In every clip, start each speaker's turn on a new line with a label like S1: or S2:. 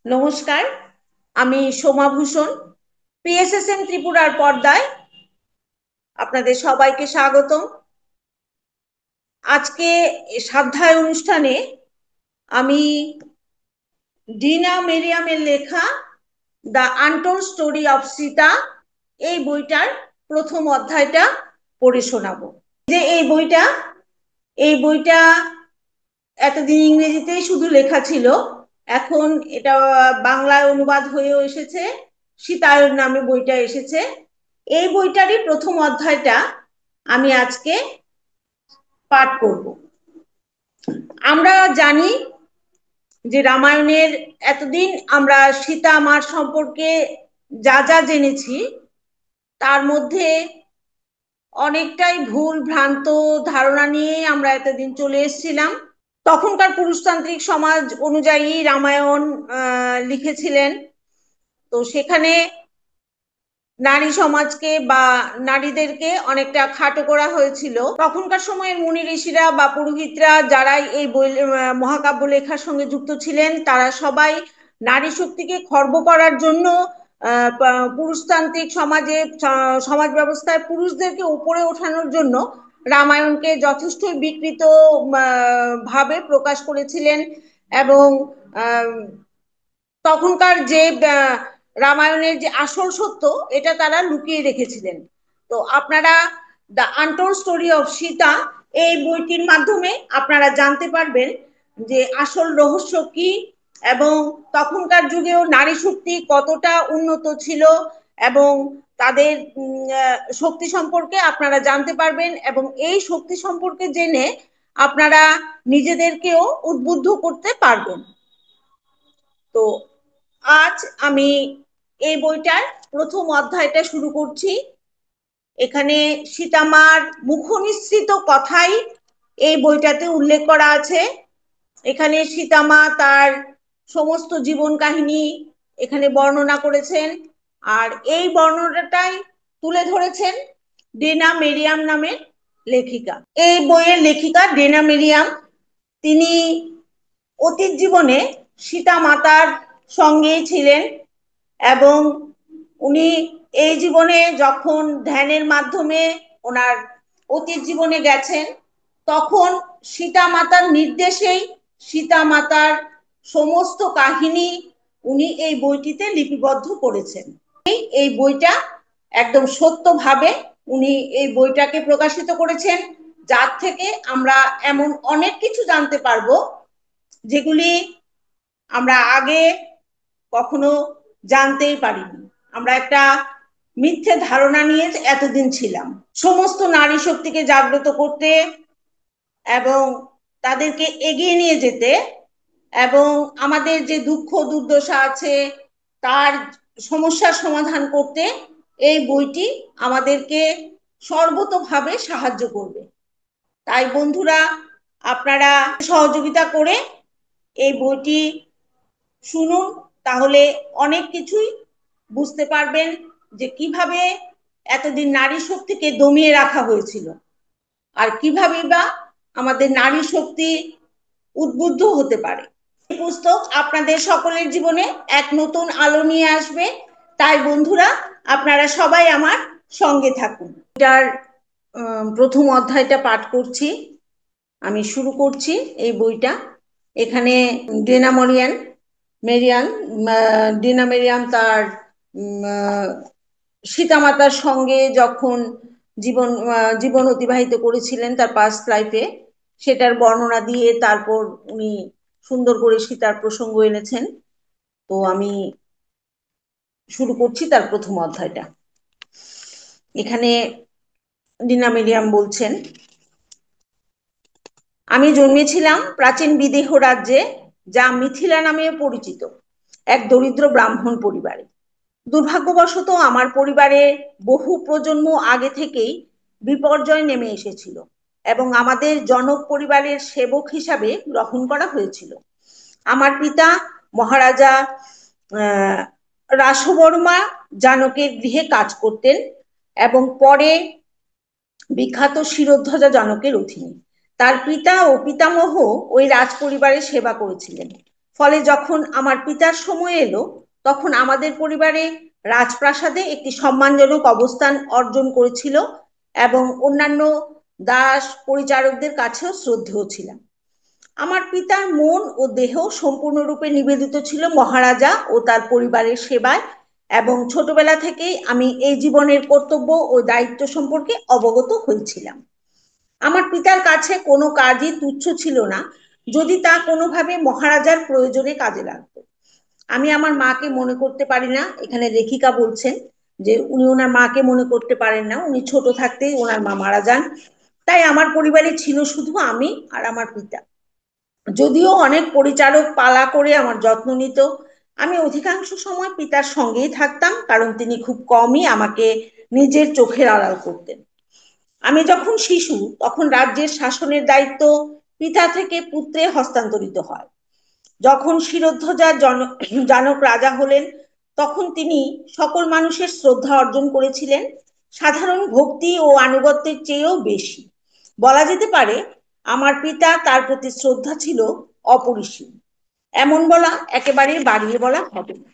S1: নমস্কার, আমি সোমা ভূষণ। পিএসএসএম ত্রিপুরার পর্দায় আপনাদের সবাইকে স্বাগতম। আজকে স্বাধ্যায় অনুষ্ঠানে আমি ডিনা মেরিয়ামের লেখা the untold story of Sita এই বইটার প্রথম অধ্যায়টা পড়ে শোনাবো। যে এই বইটা এতদিন ইংরেজিতেই শুধু লেখা ছিল, এখন এটা বাংলায় অনুবাদ হয়েও এসেছে, সীতায়ন নামে বইটা এসেছে। এই বইটারই প্রথম অধ্যায়টা আমি আজকে পাঠ করব। আমরা জানি যে রামায়ণের এতদিন আমরা সীতা মার সম্পর্কে যা যা জেনেছি তার মধ্যে অনেকটাই ভুল ভ্রান্ত ধারণা নিয়ে আমরা এতদিন চলে এসেছিলাম। তখনকার পুরুষতান্ত্রিক সমাজ অনুযায়ী রামায়ণ লিখেছিলেন, তো সেখানে নারী সমাজকে বা নারীদেরকে অনেকটা খাটো করা হয়েছিল। তখনকার সময়ের মুনি ঋষিরা বা পুরোহিতরা যারাই এই বই মহাকাব্য লেখার সঙ্গে যুক্ত ছিলেন, তারা সবাই নারী শক্তিকে খর্ব করার জন্য পুরুষতান্ত্রিক সমাজ ব্যবস্থায় পুরুষদেরকে উপরে ওঠানোর জন্য রামায়ণকে যথেষ্ট বিকৃত ভাবে প্রকাশ করেছিলেন। এবং তখনকার যে রামায়ণের যে আসল সত্য এটা তারা লুকিয়ে রেখেছিলেন। তো আপনারা the untold story of Sita এই বইটির মাধ্যমে আপনারা জানতে পারবেন যে আসল রহস্য কি, এবং তখনকার যুগেও নারী শক্তি কতটা উন্নত ছিল, এবং তাদের শক্তি সম্পর্কে আপনারা জানতে পারবেন, এবং এই শক্তি সম্পর্কে জেনে আপনারা নিজেদেরকেও উদ্বুদ্ধ করতে পারবেন। তো আজ আমি এই বইটার প্রথম অধ্যায়টা শুরু করছি। এখানে সীতামার মুখনিসৃত কথাই এই বইটাতে উল্লেখ করা আছে। এখানে সীতামা তার সমস্ত জীবন কাহিনী এখানে বর্ণনা করেছেন, আর এই বর্ণনাটাই তুলে ধরেছেন ডেনা মেরিয়াম নামের লেখিকা। এই বইয়ের লেখিকা ডেনা মেরিয়াম, তিনি অতীত জীবনে সীতা মাতার সঙ্গেই ছিলেন, এবং উনি এই জীবনে যখন ধ্যানের মাধ্যমে ওনার অতীত জীবনে গেছেন, তখন সীতা মাতার নির্দেশেই সীতা মাতার সমস্ত কাহিনী উনি এই বইটিতে লিপিবদ্ধ করেছেন। এই বইটা একদম সত্যভাবে উনি এই বইটাকে প্রকাশিত করেছেন, যার থেকে আমরা এমন অনেক কিছু জানতে পারবো যেগুলি আমরা আগে কখনো জানতেই পারিনি। আমরা একটা মিথ্যে ধারণা নিয়ে এতদিন ছিলাম। সমস্ত নারী শক্তিকে জাগ্রত করতে এবং তাদেরকে এগিয়ে নিয়ে যেতে, এবং আমাদের যে দুঃখ দুর্দশা আছে তার সমস্যার সমাধান করতে এই বইটি আমাদেরকে সর্বতোভাবে সাহায্য করবে। তাই বন্ধুরা, আপনারা সহযোগিতা করে এই বইটি শুনুন, তাহলে অনেক কিছুই বুঝতে পারবেন যে কিভাবে এতদিন নারী শক্তিকে দমিয়ে রাখা হয়েছিল, আর কিভাবে বা আমাদের নারী শক্তি উদ্বুদ্ধ হতে পারে। এই পুস্তক আপনাদের সকলের জীবনে এক নতুন আলো নিয়ে আসবে। তাই বন্ধুরা, আপনারা সবাই আমার সঙ্গে থাকুন। এটার প্রথম অধ্যায়টা পাঠ করছি, আমি শুরু করছি এই বইটা। এখানে ডেনা মেরিয়ান ডিনা মেরিয়াম তার সীতামাতার সঙ্গে যখন জীবন অতিবাহিত করেছিলেন তার পাস্ট লাইফে, সেটার বর্ণনা দিয়ে তারপর উনি সুন্দর করে সীতার প্রসঙ্গ এনেছেন। তো আমি শুরু করছি তার প্রথম অধ্যায়টা। এখানে ডিনা মেরিয়াম বলছেন, আমি জন্মেছিলাম প্রাচীন বিদেহ রাজ্যে, যা মিথিলা নামে পরিচিত, এক দরিদ্র ব্রাহ্মণ পরিবারে। দুর্ভাগ্যবশত আমার পরিবারে বহু প্রজন্ম আগে থেকেই বিপর্যয় নেমে এসেছিল, এবং আমাদের জনক পরিবারের সেবক হিসাবে গ্রহণ করা হয়েছিল। আমার পিতা মহারাজা রাসবর্মা জানকের গৃহে কাজ করতেন, এবং পরে বিখ্যাত শিরোধ্বজা জানকের অধীনে। তার পিতা ও পিতামহ ওই রাজ পরিবারের সেবা করেছিলেন। ফলে যখন আমার পিতার সময় এলো, তখন আমাদের পরিবারে রাজপ্রাসাদে একটি সম্মানজনক অবস্থান অর্জন করেছিল এবং অন্যান্য দাস পরিচারকদের কাছেও শ্রদ্ধেয় ছিলাম। আমার পিতার মন ও দেহ সম্পূর্ণরূপে নিবেদিত ছিল মহারাজা ও তার পরিবারের সেবায়, এবং ছোটবেলা থেকেই আমি এই জীবনের কর্তব্য ও দায়িত্ব সম্পর্কে অবগত হয়েছিলাম। আমার পিতার কাছে কোনো কাজই তুচ্ছ ছিল না, যদি তা কোনোভাবে মহারাজার প্রয়োজনে কাজে লাগতো। আমি আমার মাকে মনে করতে পারি না, এখানে লেখিকা বলছেন যে উনি ওনার মাকে মনে করতে পারেন না, উনি ছোট থাকতেই ওনার মা মারা যান। তাই আমার পরিবারে ছিল শুধু আমি আর আমার পিতা। যদিও অনেক পরিচারক পালা করে আমার যত্ন নিত, আমি অধিকাংশ সময় পিতার সঙ্গেই থাকতাম, কারণ তিনি খুব কমই আমাকে নিজের চোখের আড়াল করতেন। আমি যখন শিশু, তখন রাজ্যের শাসনের দায়িত্ব পিতা থেকে পুত্রে হস্তান্তরিত হয়। যখন শিরোধ্বজা জানক রাজা হলেন, তখন তিনি সকল মানুষের শ্রদ্ধা অর্জন করেছিলেন, সাধারণ ভক্তি ও আনুগত্যের চেয়েও বেশি। বলা যেতে পারে আমার পিতা তার প্রতি শ্রদ্ধা ছিল অপরিসীম। এমন বলা একেবারে বাড়িয়ে বলা হবে না।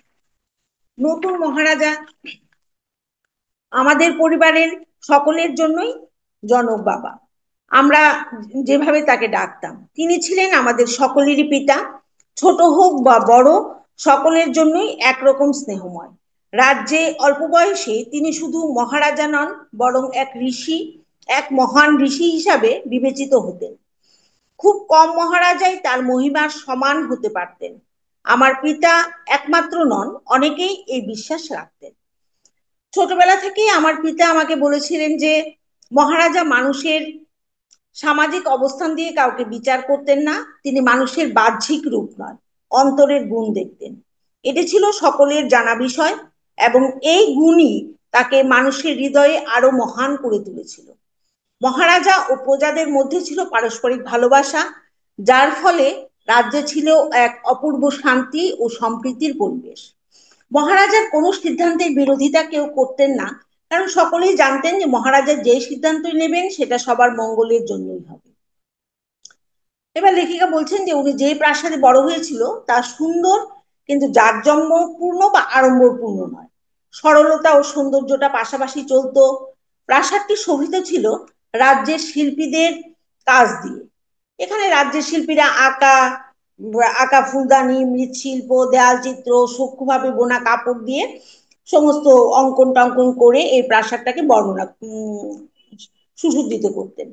S1: নতুন মহারাজা আমাদের পরিবারের সকলের জন্যই জনক বাবা, আমরা যেভাবে তাকে ডাকতাম। তিনি ছিলেন আমাদের সকলেরই পিতা, ছোট হোক বা বড়, সকলের জন্যই একরকম স্নেহময়। রাজ্যে অল্প বয়সে তিনি শুধু মহারাজা নন, বরং এক ঋষি, এক মহান ঋষি হিসাবে বিবেচিত হতেন। খুব কম মহারাজাই তার মহিমার সমান হতে পারতেন। আমার পিতা একমাত্র নন, অনেকেই এই বিশ্বাস রাখতেন। ছোটবেলা থেকেই আমার পিতা আমাকে বলেছিলেন যে মহারাজা মানুষের সামাজিক অবস্থান দিয়ে কাউকে বিচার করতেন না, তিনি মানুষের বাহ্যিক রূপ নয়, অন্তরের গুণ দেখতেন। এটি ছিল সকলের জানা বিষয়, এবং এই গুণই তাকে মানুষের হৃদয়ে আরো মহান করে তুলেছিল। মহারাজা ও প্রজাদের মধ্যে ছিল পারস্পরিক ভালোবাসা, যার ফলে রাজ্যে ছিল এক অপূর্ব শান্তি ও সম্প্রীতির পরিবেশ। মহারাজার কোনো সিদ্ধান্তের বিরোধিতা কেউ করতেন না, কারণ সকলেই জানতেন যে মহারাজা যে সিদ্ধান্তই নেবেন সেটা সবার মঙ্গলের জন্যই হবে। এবার লেখিকা বলছেন যে উনি যে প্রাসাদে বড় হয়েছিল তা সুন্দর, কিন্তু জাঁকজমকপূর্ণ বা আড়ম্বরপূর্ণ নয়। সরলতা ও সৌন্দর্যটা পাশাপাশি চলতো। প্রাসাদটি শোভিত ছিল রাজ্যের শিল্পীদের কাজ দিয়ে। এখানে রাজ্যের শিল্পীরা আঁকা আঁকা ফুলদানি, মৃৎশিল্প, দেয়াল চিত্র, সূক্ষ্মভাবে বোনা কাপড় দিয়ে সমস্ত অঙ্কন টঙ্কন করে এই প্রাসাদটাকে বর্ণনা সুসজ্জিত করতেন।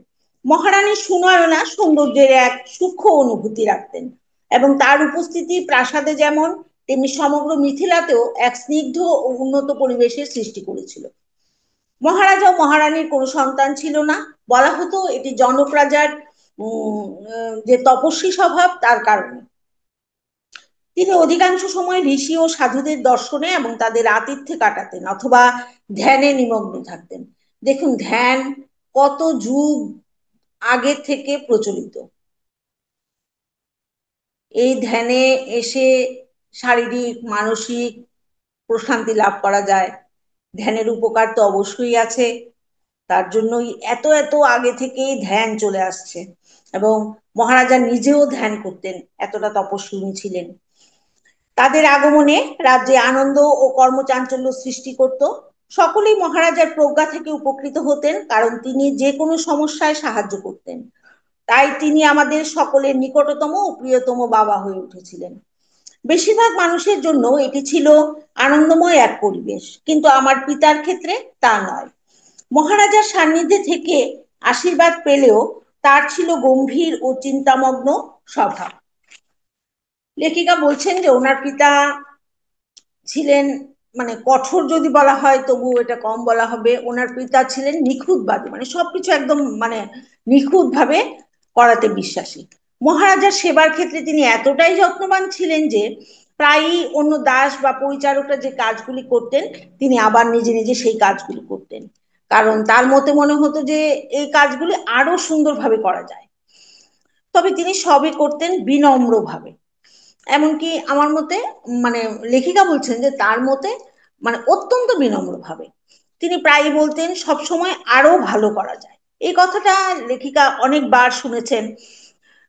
S1: মহারানী সুনয়না সৌন্দর্যের এক সূক্ষ্ম অনুভূতি রাখতেন, এবং তার উপস্থিতি প্রাসাদে যেমন তেমনি সমগ্র মিথিলাতেও এক স্নিগ্ধ ও উন্নত পরিবেশের সৃষ্টি করেছিল। মহারাজা ও মহারানীর কোনো সন্তান ছিল না, বলা হতো এটি জনক রাজার যে তপস্বী স্বভাব তার কারণে। তিনি অধিকাংশ সময় ঋষি ও সাধুদের দর্শনে এবং তাদের আতিথ্যে কাটাতেন, অথবা ধ্যানে নিমগ্ন থাকতেন। দেখুন, ধ্যান কত যুগ আগে থেকে প্রচলিত। এই ধ্যানে এসে শারীরিক মানসিক প্রশান্তি লাভ করা যায়। ধ্যানের উপকার তো অবশ্যই আছে, তার জন্যই এত এত আগে থেকেই ধ্যান চলে আসছে, এবং মহারাজা নিজেও ধ্যান করতেন, এতটা তপস্বিনী ছিলেন। তাদের আগমনে রাজ্যে আনন্দ ও কর্মচাঞ্চল্য সৃষ্টি করত। সকলেই মহারাজার প্রজ্ঞা থেকে উপকৃত হতেন, কারণ তিনি যে কোনো সমস্যায় সাহায্য করতেন। তাই তিনি আমাদের সকলের নিকটতম ও প্রিয়তম বাবা হয়ে উঠেছিলেন। বেশিরভাগ মানুষের জন্য এটি ছিল আনন্দময় এক পরিবেশ, কিন্তু আমার পিতার ক্ষেত্রে তা নয়। মহারাজার সান্নিধ্যে থেকে আশীর্বাদ পেলেও তার ছিল গম্ভীর ও চিন্তামগ্ন স্বভাব। লেখিকা বলছেন যে ওনার পিতা ছিলেন, মানে কঠোর যদি বলা হয় তবু এটা কম বলা হবে, ওনার পিতা ছিলেন নিখুঁতবাদী, মানে সবকিছু একদম মানে নিখুঁত ভাবে করাতে বিশ্বাসী। মহারাজার সেবার ক্ষেত্রে তিনি এতটাই যত্নবান ছিলেন যে প্রায়ই অন্য দাস বা পরিচারকরা যে কাজগুলি করতেন তিনি আবার নিজে নিজে সেই কাজগুলি করতেন, কারণ তার মতে মনে হতো যে এই কাজগুলি আরো সুন্দরভাবে করা যায়। তবে তিনি সবই করতেন বিনম্রভাবে। এমনকি আমার মতে, মানে লেখিকা বলছেন যে তার মতে মানে অত্যন্ত বিনম্র ভাবে তিনি প্রায়ই বলতেন সবসময় আরো ভালো করা যায়। এই কথাটা লেখিকা অনেকবার শুনেছেন।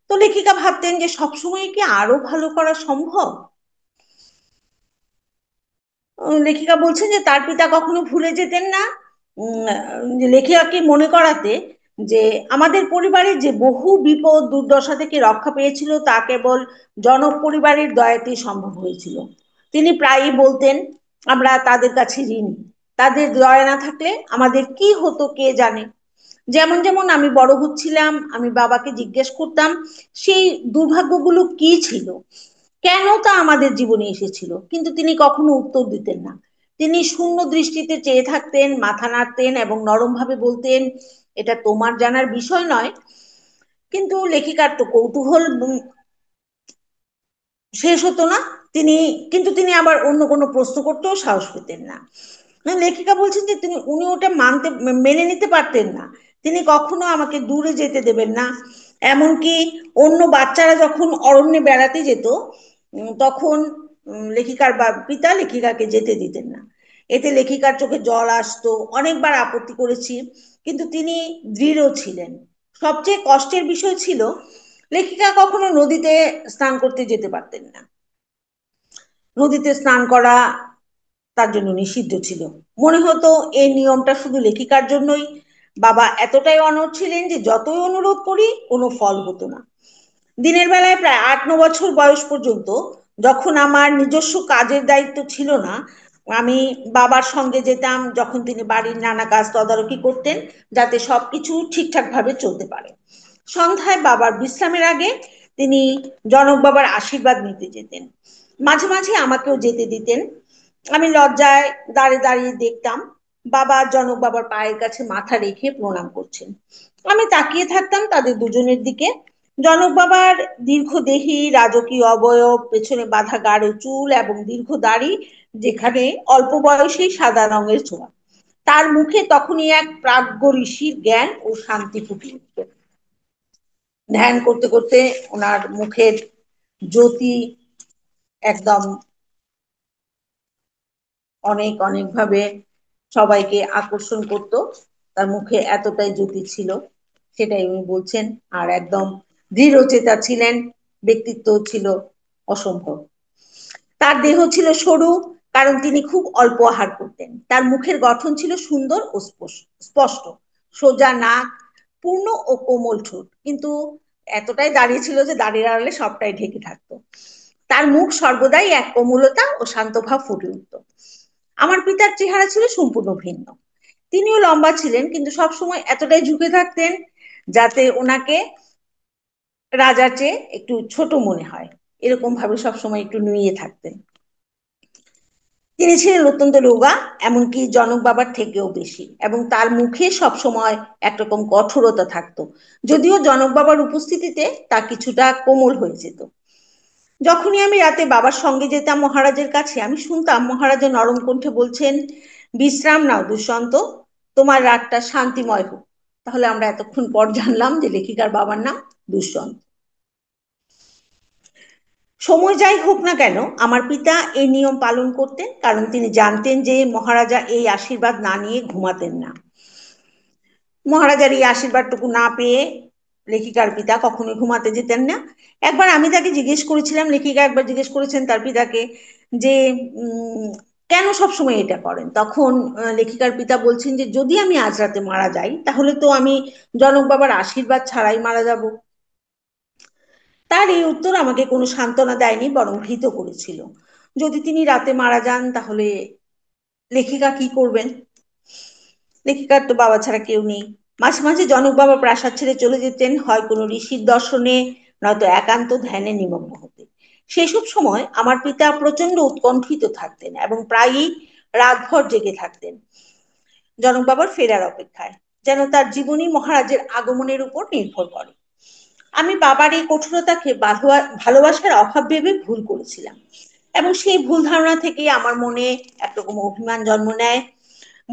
S1: তো লেখিকা ভাবতেন যে সবসময় কি আরো ভালো করা সম্ভব। লেখিকা বলছেন যে তার পিতা কখনো ভুলে যেতেন না যে লেখিকাকে মনে করাতে যে আমাদের পরিবারে যে বহু বিপদ দুর্দশা থেকে রক্ষা পেয়েছিল তা কেবল জনক পরিবারের দয়াতেই সম্ভব হয়েছিল। তিনি প্রায়ই বলতেন, আমরা তাদের কাছে ঋণী, তাদের দয়া না থাকলে আমাদের কি হতো কে জানে। যেমন যেমন আমি বড় হচ্ছিলাম আমি বাবাকে জিজ্ঞেস করতাম সেই দুর্ভাগ্যগুলো কি ছিল, কেন তা আমাদের জীবনে এসেছিল, কিন্তু তিনি কখনো উত্তর দিতেন না। তিনি শূন্য দৃষ্টিতে চেয়ে থাকতেন, মাথা নাড়তেন এবং নরম ভাবে বলতেন, এটা তোমার জানার বিষয় নয়। কিন্তু লেখিকার তো কৌতূহল শেষ হতো না। তিনি তিনি আবার অন্য কোনো প্রশ্ন করতেও সাহস পেতেন না। লেখিকা বলছেন যে উনি ওটা মেনে নিতে পারতেন না। তিনি কখনো আমাকে দূরে যেতে দেবেন না। এমনকি অন্য বাচ্চারা যখন অরণ্যে বেড়াতে যেত তখন লেখিকার পিতা লেখিকাকে যেতে দিতেন না। এতে লেখিকার চোখে জল আসতো, অনেকবার আপত্তি করেছি, কিন্তু তিনি দৃঢ় ছিলেন। সবচেয়ে কষ্টের বিষয় ছিল লেখিকা কখনো নদীতে স্নান করতে যেতে পারতেন না। নদীতে স্নান করা তার জন্য নিষিদ্ধ ছিল। মনে হতো এই নিয়মটা শুধু লেখিকার জন্যই। বাবা এতটাই অনড় ছিলেন যে যতই অনুরোধ করি কোনো ফল হতো না। দিনের বেলায় প্রায় 8-9 বছর বয়স পর্যন্ত যখন আমার নিজস্ব কাজের দায়িত্ব ছিল না, আমি বাবার সঙ্গে যেতাম যখন তিনি বাড়ির নানা কাজ তদারকি করতেন, যাতে সবকিছু ঠিকঠাক ভাবে চলতে পারে। সন্ধ্যায় বাবার বিশ্রামের আগে তিনি জনক বাবার আশীর্বাদ নিতে যেতেন। মাঝে মাঝে আমাকেও যেতে দিতেন। আমি লজ্জায় দাঁড়িয়ে দাঁড়িয়ে দেখতাম বাবা জনক বাবার পায়ের কাছে মাথা রেখে প্রণাম করছেন। আমি তাকিয়ে থাকতাম তাদের দুজনের দিকে। জনক বাবার দীর্ঘদেহী রাজকীয় অবয়ব, পেছনে বাঁধা গাঢ় চুল এবং দীর্ঘ দাড়ি, যেখানে অল্প বয়সেই সাদা রঙের ছোঁয়া। তার মুখে তখনই এক প্রাজ্ঞ ঋষির জ্ঞান ও শান্তি ফুটে উঠত। ধ্যান করতে করতে ওনার মুখের জ্যোতি একদম অনেক অনেক ভাবে সবাইকে আকর্ষণ করত। তার মুখে এতটাই জ্যোতি ছিল, সেটাই উনি বলছেন। আর একদম দৃঢ়চেতা ছিলেন, ব্যক্তিত্ব ছিল অসম্ভব। তার দেহ ছিল সরু, কারণ তিনি খুব অল্প আহার করতেন। তার মুখের গঠন ছিল সুন্দর ও স্পষ্ট, সোজা নাক, পূর্ণ ও কোমল ঠোঁট, কিন্তু এতটাই দাঁড়িয়ে ছিল যে দাঁড়িয়ে আড়ালে সবটাই ঢেকে থাকতো। তার মুখ সর্বদাই এক কোমলতা ও শান্ত ভাব ফুটে উঠত। আমার পিতার চেহারা ছিল সম্পূর্ণ ভিন্ন। তিনিও লম্বা ছিলেন, কিন্তু সবসময় এতটাই ঝুঁকে থাকতেন যাতে ওনাকে রাজার চেয়ে একটু ছোট মনে হয়, এরকম ভাবে সবসময় একটু নুয়ে থাকতেন। তিনি ছিলেন অত্যন্ত রোগা, এমনকি জনক বাবার থেকেও বেশি, এবং তার মুখে সবসময় একরকম কঠোরতা থাকতো। যদিও জনক বাবার উপস্থিতিতে তা কিছুটা কোমল হয়ে যেত। যখনই আমি রাতে বাবার সঙ্গে যেতাম মহারাজের কাছে, আমি শুনতাম মহারাজা নরম কণ্ঠে বলছেন, বিশ্রাম নাও দুষ্যন্ত, তোমার রাতটা শান্তিময় হোক। তাহলে আমরা এতক্ষণ পর জানলাম যে লেখিকার বাবার নাম দুষ্যন্ত। সময় যাই হোক না কেন আমার পিতা এই নিয়ম পালন করতেন, কারণ তিনি জানতেন যে মহারাজা এই আশীর্বাদ না নিয়ে ঘুমাতেন না। মহারাজার এই আশীর্বাদটুকু না পেয়ে লেখিকার পিতা কখনোই ঘুমাতে যেতেন না। একবার আমি তাকে জিজ্ঞেস করেছিলাম, লেখিকা একবার জিজ্ঞেস করেছেন তার পিতাকে যে কেন সবসময় এটা করেন। তখন লেখিকার পিতা বলছেন যে যদি আমি আজ রাতে মারা যাই তাহলে তো আমি জনক বাবার আশীর্বাদ ছাড়াই মারা যাব। তার এই উত্তর আমাকে কোনো সান্ত্বনা দেয়নি, বরং ভীত করেছিল। যদি তিনি রাতে মারা যান তাহলে লেখিকা কি করবেন। লেখিকার তো বাবা ছাড়া কেউ নেই। মাঝে মাঝে জনক বাবা প্রাসাদ ছেড়ে চলে যেতেন, হয় কোনো ঋষির দর্শনে, নয়তো একান্ত ধ্যানে নিমগ্ন হতে। সেসব সময় আমার পিতা প্রচন্ড উৎকণ্ঠিত থাকতেন এবং প্রায়ই রাতভর জেগে থাকতেন জনক বাবার ফেরার অপেক্ষায়, যেন তার জীবনী মহারাজের আগমনের উপর নির্ভর করে। আমি বাবার এই কঠোরতাকে ভালোবাসার অভাব ভেবে ভুল করেছিলাম, এবং সেই ভুল ধারণা থেকে আমার মনে একরকম অভিমান জন্ম নেয়।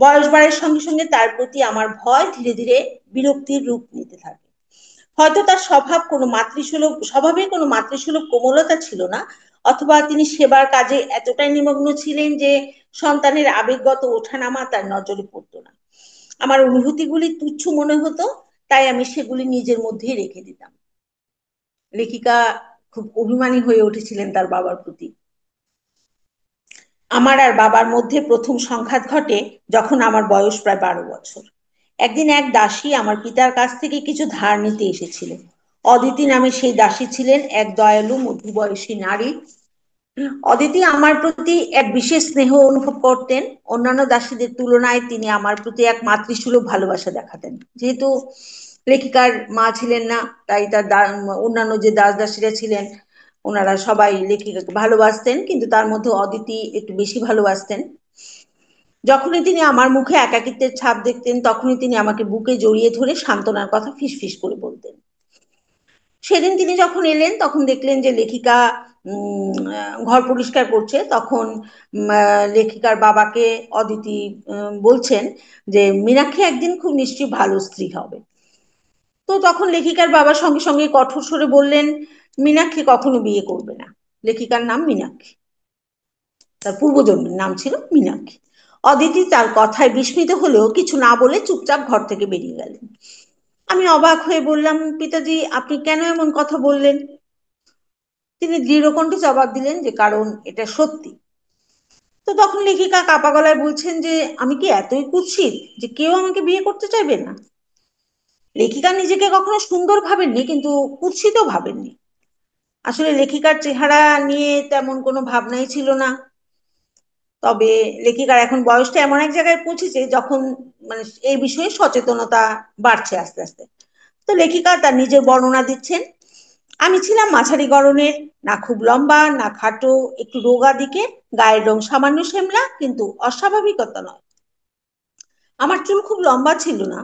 S1: বয়স বাড়ার সঙ্গে সঙ্গে তার প্রতি আমার ভয় ধীরে ধীরে বিরক্তির রূপ নিতে থাকে। হয়তো তার স্বভাবে কোনো মাতৃসুলভ কোমলতা ছিল না, অথবা তিনি সেবার কাজে এতটাই নিমগ্ন ছিলেন যে সন্তানের আবেগগত ওঠানামা তার নজরে পড়তো না। আমার অনুভূতিগুলি তুচ্ছ মনে হতো, তাই আমি সেগুলি নিজের মধ্যেই রেখে দিতাম। লেখিকা খুব অভিমানী হয়ে উঠেছিলেন তার বাবার প্রতি। আমার আর বাবার মধ্যে প্রথম সংঘাত ঘটে যখন আমার বয়স প্রায় 12 বছর। একদিন এক দাসী আমার পিতার কাছ থেকে কিছু ধার নিতে এসেছিলেন। অদিতি নামে সেই দাসী ছিলেন এক দয়ালু মধ্যবয়সী নারী। অদিতি আমার প্রতি এক বিশেষ স্নেহ অনুভব করতেন। অন্যান্য দাসীদের তুলনায় তিনি আমার প্রতি এক মাতৃসুলভ ভালোবাসা দেখাতেন। যেহেতু লেখিকার মা ছিলেন না, তাই তার অন্যান্য যে দাস দাসীরা ছিলেন ওনারা সবাই লেখিকাকে ভালোবাসতেন, কিন্তু তার মধ্যে অদিতি একটু বেশি ভালোবাসতেন। যখনই তিনি আমার মুখে একাকিত্বের ছাপ দেখতেন তখনই তিনি আমাকে বুকে জড়িয়ে ধরে সান্ত্বনার কথা ফিসফিস করে বলতেন। সেদিন তিনি যখন এলেন তখন দেখলেন যে লেখিকা ঘর পরিষ্কার করছে। তখন লেখিকার বাবাকে অদিতি বলছেন যে মীনাক্ষী একদিন খুব নিশ্চয়ই ভালো স্ত্রী হবে। তো তখন লেখিকার বাবা সঙ্গে সঙ্গে কঠোর স্বরে বললেন, মীনাক্ষী কখনো বিয়ে করবে না। লেখিকার নাম মীনাক্ষী, তার পূর্বজন্মের নাম ছিল মীনাক্ষী। অদিতি তার কথায় বিস্মিত হলেও কিছু না বলে চুপচাপ ঘর থেকে বেরিয়ে গেলেন। আমি অবাক হয়ে বললাম, পিতাজি আপনি কেন এমন কথা বললেন? তিনি দৃঢ়কণ্ঠে জবাব দিলেন যে কারণ এটা সত্যি। তো তখন লেখিকা কাপা গলায় বলছেন যে আমি কি এতই কুৎসিত যে কেউ আমাকে বিয়ে করতে চাইবে না? লেখিকা নিজেকে কখনো সুন্দর ভাবেননি, কিন্তু কুৎসিতও ভাবেননি। আসলে লেখিকার চেহারা নিয়ে তেমন কোনো ভাবনাই ছিল না। তবে লেখিকার এখন বয়সটা এমন এক জায়গায় পৌঁছেছে যখন মানে এই বিষয়ে সচেতনতা বাড়ছে আস্তে আস্তে। তো লেখিকা তার নিজের বর্ণনা দিচ্ছেন, আমি ছিলাম মাঝারি গড়নের, না খুব লম্বা না খাটো, একটু রোগা দিকে, গায়ের রং সামান্য শ্যামলা, কিন্তু অস্বাভাবিকতা নয়। আমার চুল খুব লম্বা ছিল না,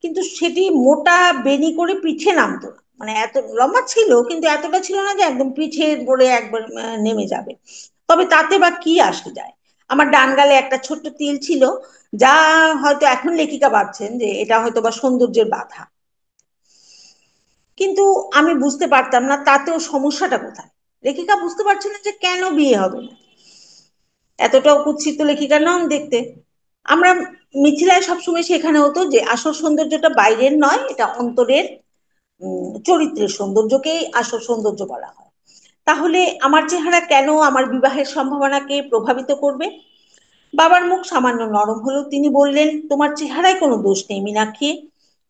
S1: কিন্তু সেটি মোটা বেনি করে পিঠে নামতো না। মানে এত লম্বা ছিল কিন্তু এতটা ছিল না যে একদম পিঠে পড়ে একবার নেমে যাবে। তবে তাতে বা কি আসে যায়। আমার ডান গালে একটা ছোট্ট তিল ছিল, যা হয়তো এখন লেখিকা ভাবছেন যে এটা হয়তো বা সৌন্দর্যের বাধা। কিন্তু আমি বুঝতে পারতাম না তাতেও সমস্যাটা কোথায়। লেখিকা বুঝতে পারছিলেন যে কেন বিয়ে হবে না। এতটাও কুৎসিত লেখিকা নন দেখতে। আমরা মিথিলায় সবসময় সেখানে হতো যে আসল সৌন্দর্যটা বাইরের নয়, এটা অন্তরের। চরিত্রের সৌন্দর্যকেই আসল সৌন্দর্য বলা হয়। তাহলে আমার চেহারা কেন আমার বিবাহের সম্ভাবনাকে প্রভাবিত করবে? বাবার মুখ সামান্য নরম হলেও তিনি বললেন, তোমার চেহারায় কোনো দোষ নেই মীনাক্ষী,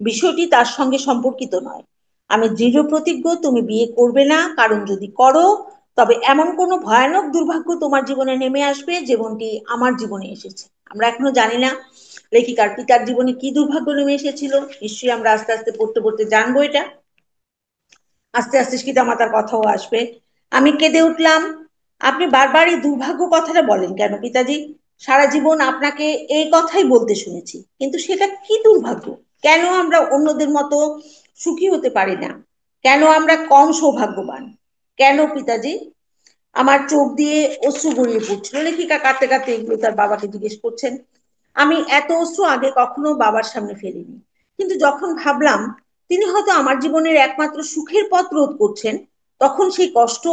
S1: বিষয়টি তার সঙ্গে সম্পর্কিত নয়। আমি দৃঢ় প্রতিজ্ঞ তুমি বিয়ে করবে না, কারণ যদি করো তবে এমন কোনো ভয়ানক দুর্ভাগ্য তোমার জীবনে নেমে আসবে যেমনটি আমার জীবনে এসেছে। আমরা এখনো জানি না লেখিকার পিতার জীবনে কি দুর্ভাগ্য নেমে এসেছিল, নিশ্চয়ই আমরা আস্তে আস্তে পড়তে পড়তে জানবো এটা। আস্তে আস্তে সীতামাতার কথাও আসবে। আমি কেঁদে উঠলাম, আপনি বারবার এই দুর্ভাগ্য কথাটা বলেন কেন পিতাজি? সারা জীবন আপনাকে এই কথাই বলতে শুনেছি, কিন্তু সেটা কি দুর্ভাগ্য? কেন আমরা অন্যদের মতো সুখী হতে পারি না? কেন আমরা কম সৌভাগ্যবান? কেন পিতাজি? আমার চোখ দিয়ে অশ্রু গড়িয়ে পড়ছিল। লেখিকা কাঁদতে কাঁদতে এগুলো তার বাবাকে জিজ্ঞেস করছেন। আমি এত অশ্রু আগে কখনো বাবার সামনে ফেলিনি, কিন্তু যখন ভাবলাম তিনি হয়তো আমার জীবনের একমাত্র সুখের পথ রোধ করছেন, তখন সেই কষ্ট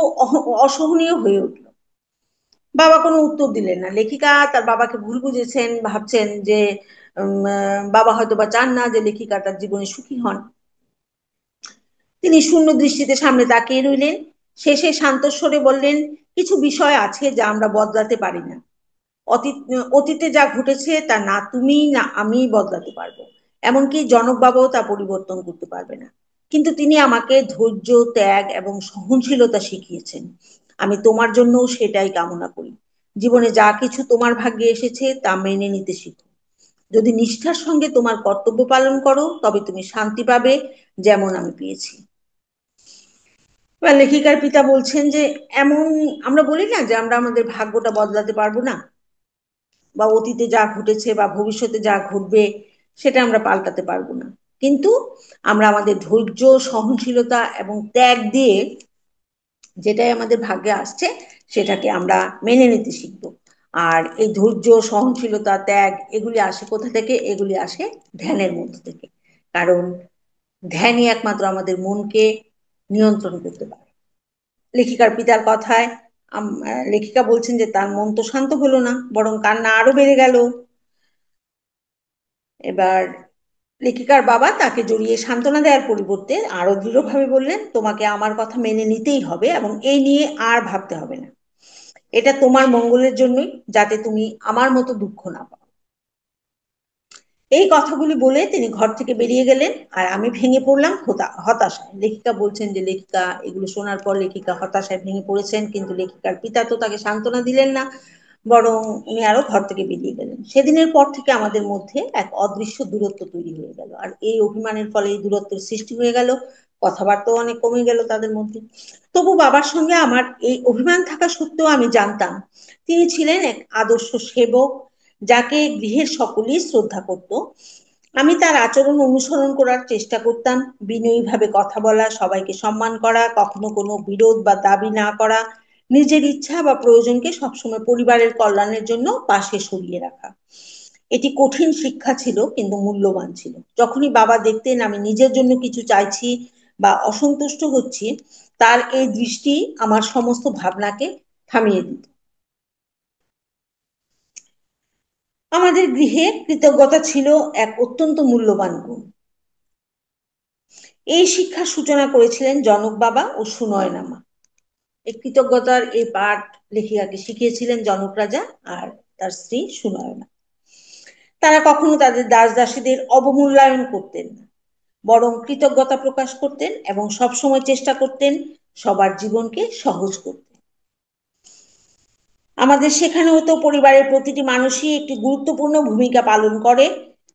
S1: অসহনীয় হয়ে উঠল। বাবা কোনো উত্তর দিলেন না। লেখিকা তার বাবাকে ভুল বুঝেছেন, ভাবছেন যে বাবা হয়তো বা চান না যে লেখিকা তার জীবনে সুখী হন। তিনি শূন্য দৃষ্টিতে সামনে তাকিয়ে রইলেন। শেষে শান্ত স্বরে বললেন, কিছু বিষয় আছে যা আমরা বদলাতে পারি না। অতীত অতীতে যা ঘটেছে তা না তুমি না আমি বদলাতে পারবো, এমনকি জনক বাবাও তা পরিবর্তন করতে পারবে না। কিন্তু তিনি আমাকে ধৈর্য, ত্যাগ এবং সহনশীলতা শিখিয়েছেন। আমি তোমার জন্য সেটাই কামনা করি। জীবনে যা কিছু তোমার ভাগ্যে এসেছে তা মেনে নিতে শিখো। যদি নিষ্ঠার সঙ্গে তোমার কর্তব্য পালন করো তবে তুমি শান্তি পাবে, যেমন আমি পেয়েছি। এবার লেখিকার পিতা বলছেন যে এমন আমরা বলি না যে আমরা আমাদের ভাগ্যটা বদলাতে পারবো না, বা অতীতে যা ঘটেছে বা ভবিষ্যতে যা ঘটবে সেটা আমরা পাল্টাতে পারবো না, কিন্তু আমরা আমাদের ধৈর্য, সহনশীলতা এবং ত্যাগ দিয়ে যেটাই আমাদের ভাগ্যে আসছে সেটাকে আমরা মেনে নিতে শিখবো। আর এই ধৈর্য, সহনশীলতা, ত্যাগ এগুলি আসে কোথা থেকে? এগুলি আসে ধ্যানের মধ্যে থেকে। কারণ ধ্যানই একমাত্র আমাদের মনকে নিয়ন্ত্রণ করতে পারে। লেখিকার পিতার কথায় লেখিকা বলছেন যে তার মন তো শান্ত হলো না, বরং কান্না আরো বেড়ে গেল। এবার লেখিকার বাবা তাকে জড়িয়ে সান্ত্বনা দেওয়ার পরিবর্তে আরো দৃঢ়ভাবে বললেন, তোমাকে আমার কথা মেনে নিতেই হবে এবং এই নিয়ে আর ভাবতে হবে না। এটা তোমার মঙ্গলের জন্যই, যাতে তুমি আমার মতো দুঃখ না পাও। এই কথাগুলি বলে তিনি ঘর থেকে বেরিয়ে গেলেন, আর আমি ভেঙে পড়লাম হতাশায়। লেখিকা বলছেন যে লেখিকা এগুলো শোনার পর লেখিকা হতাশায় ভেঙে পড়েছেন, কিন্তু লেখিকার পিতা তো তাকে সান্ত্বনা দিলেন না, বরং উনি আরো ঘর থেকে বেরিয়ে গেলেন। সেদিনের পর থেকে আমাদের মধ্যে এক অদৃশ্য দূরত্ব তৈরি হয়ে গেল, আর এই অভিমানের ফলে এই দূরত্বের সৃষ্টি হয়ে গেল। কথাবার্তাও অনেক কমে গেল তাদের মধ্যে। তবু বাবার সঙ্গে আমার এই অভিমান থাকা সত্ত্বেও আমি জানতাম তিনি ছিলেন এক আদর্শ সেবক, যাকে গৃহের সকলেই শ্রদ্ধা করত। আমি তার আচরণ অনুসরণ করার চেষ্টা করতাম, বিনয়ীভাবে কথা বলা, সবাইকে সম্মান করা, কখনো কোনো বিরোধ বা দাবি না করা, নিজের ইচ্ছা বা প্রয়োজনকে সবসময় পরিবারের কল্যাণের জন্য পাশে সরিয়ে রাখা। এটি কঠিন শিক্ষা ছিল, কিন্তু মূল্যবান ছিল। যখনই বাবা দেখতেন আমি নিজের জন্য কিছু চাইছি বা অসন্তুষ্ট হচ্ছি, তার এই দৃষ্টি আমার সমস্ত ভাবনাকে থামিয়ে দিত। আমাদের গৃহে কৃতজ্ঞতা ছিল এক অত্যন্ত মূল্যবান গুণ। এই শিক্ষার সূচনা করেছিলেন জনক বাবা ও সুনয়না মা। এই কৃতজ্ঞতার এই পাঠ লেখিকাকে শিখিয়েছিলেন জনক রাজা আর তার স্ত্রী সুনয়না। তারা কখনো তাদের দাস দাসীদের অবমূল্যায়ন করতেন না, বরং কৃতজ্ঞতা প্রকাশ করতেন এবং সবসময় চেষ্টা করতেন সবার জীবনকে সহজ করতে। আমাদের শেখানো হতো পরিবারের প্রতিটি মানুষই একটি গুরুত্বপূর্ণ ভূমিকা পালন করে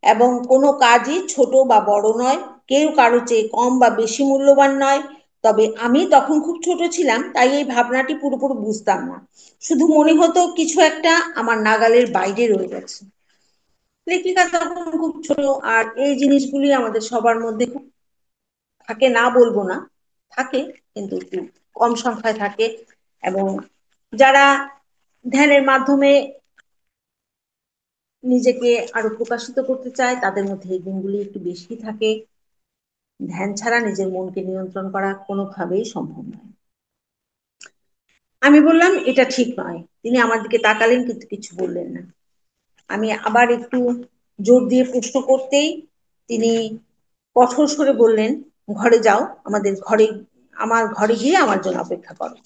S1: এবং কোনো কাজই ছোট বা বড় নয়, কেউ কারো চেয়ে কম বা বেশি মূল্যবান নয়। তবে আমি তখন খুব ছোট ছিলাম, তাই এই ভাবনাটি পুরোপুরি বুঝতাম না। শুধু মনে হতো কিছু একটা আমার নাগালের বাইরে রয়ে গেছে। লেখিকা তখন খুব ছোট, আর এই জিনিসগুলি আমাদের সবার মধ্যে খুব থাকে, না বলবো না, থাকে, কিন্তু একটু কম সংখ্যায় থাকে। এবং যারা ধ্যানের মাধ্যমে নিজেকে আরো প্রকাশিত করতে চায় তাদের মধ্যে এই গুণগুলি একটু বেশি থাকে। ধ্যান ছাড়া নিজের মনকে নিয়ন্ত্রণ করা কোনোভাবেই সম্ভব নয়। আমি বললাম এটা ঠিক নয়। তিনি আমার দিকে তাকালেন, কিন্তু কিছু বললেন না। আমি আবার একটু জোর দিয়ে প্রশ্ন করতেই তিনি কঠোর স্বরে বললেন, ঘরে যাও, আমার ঘরে গিয়ে আমার জন্য অপেক্ষা করো।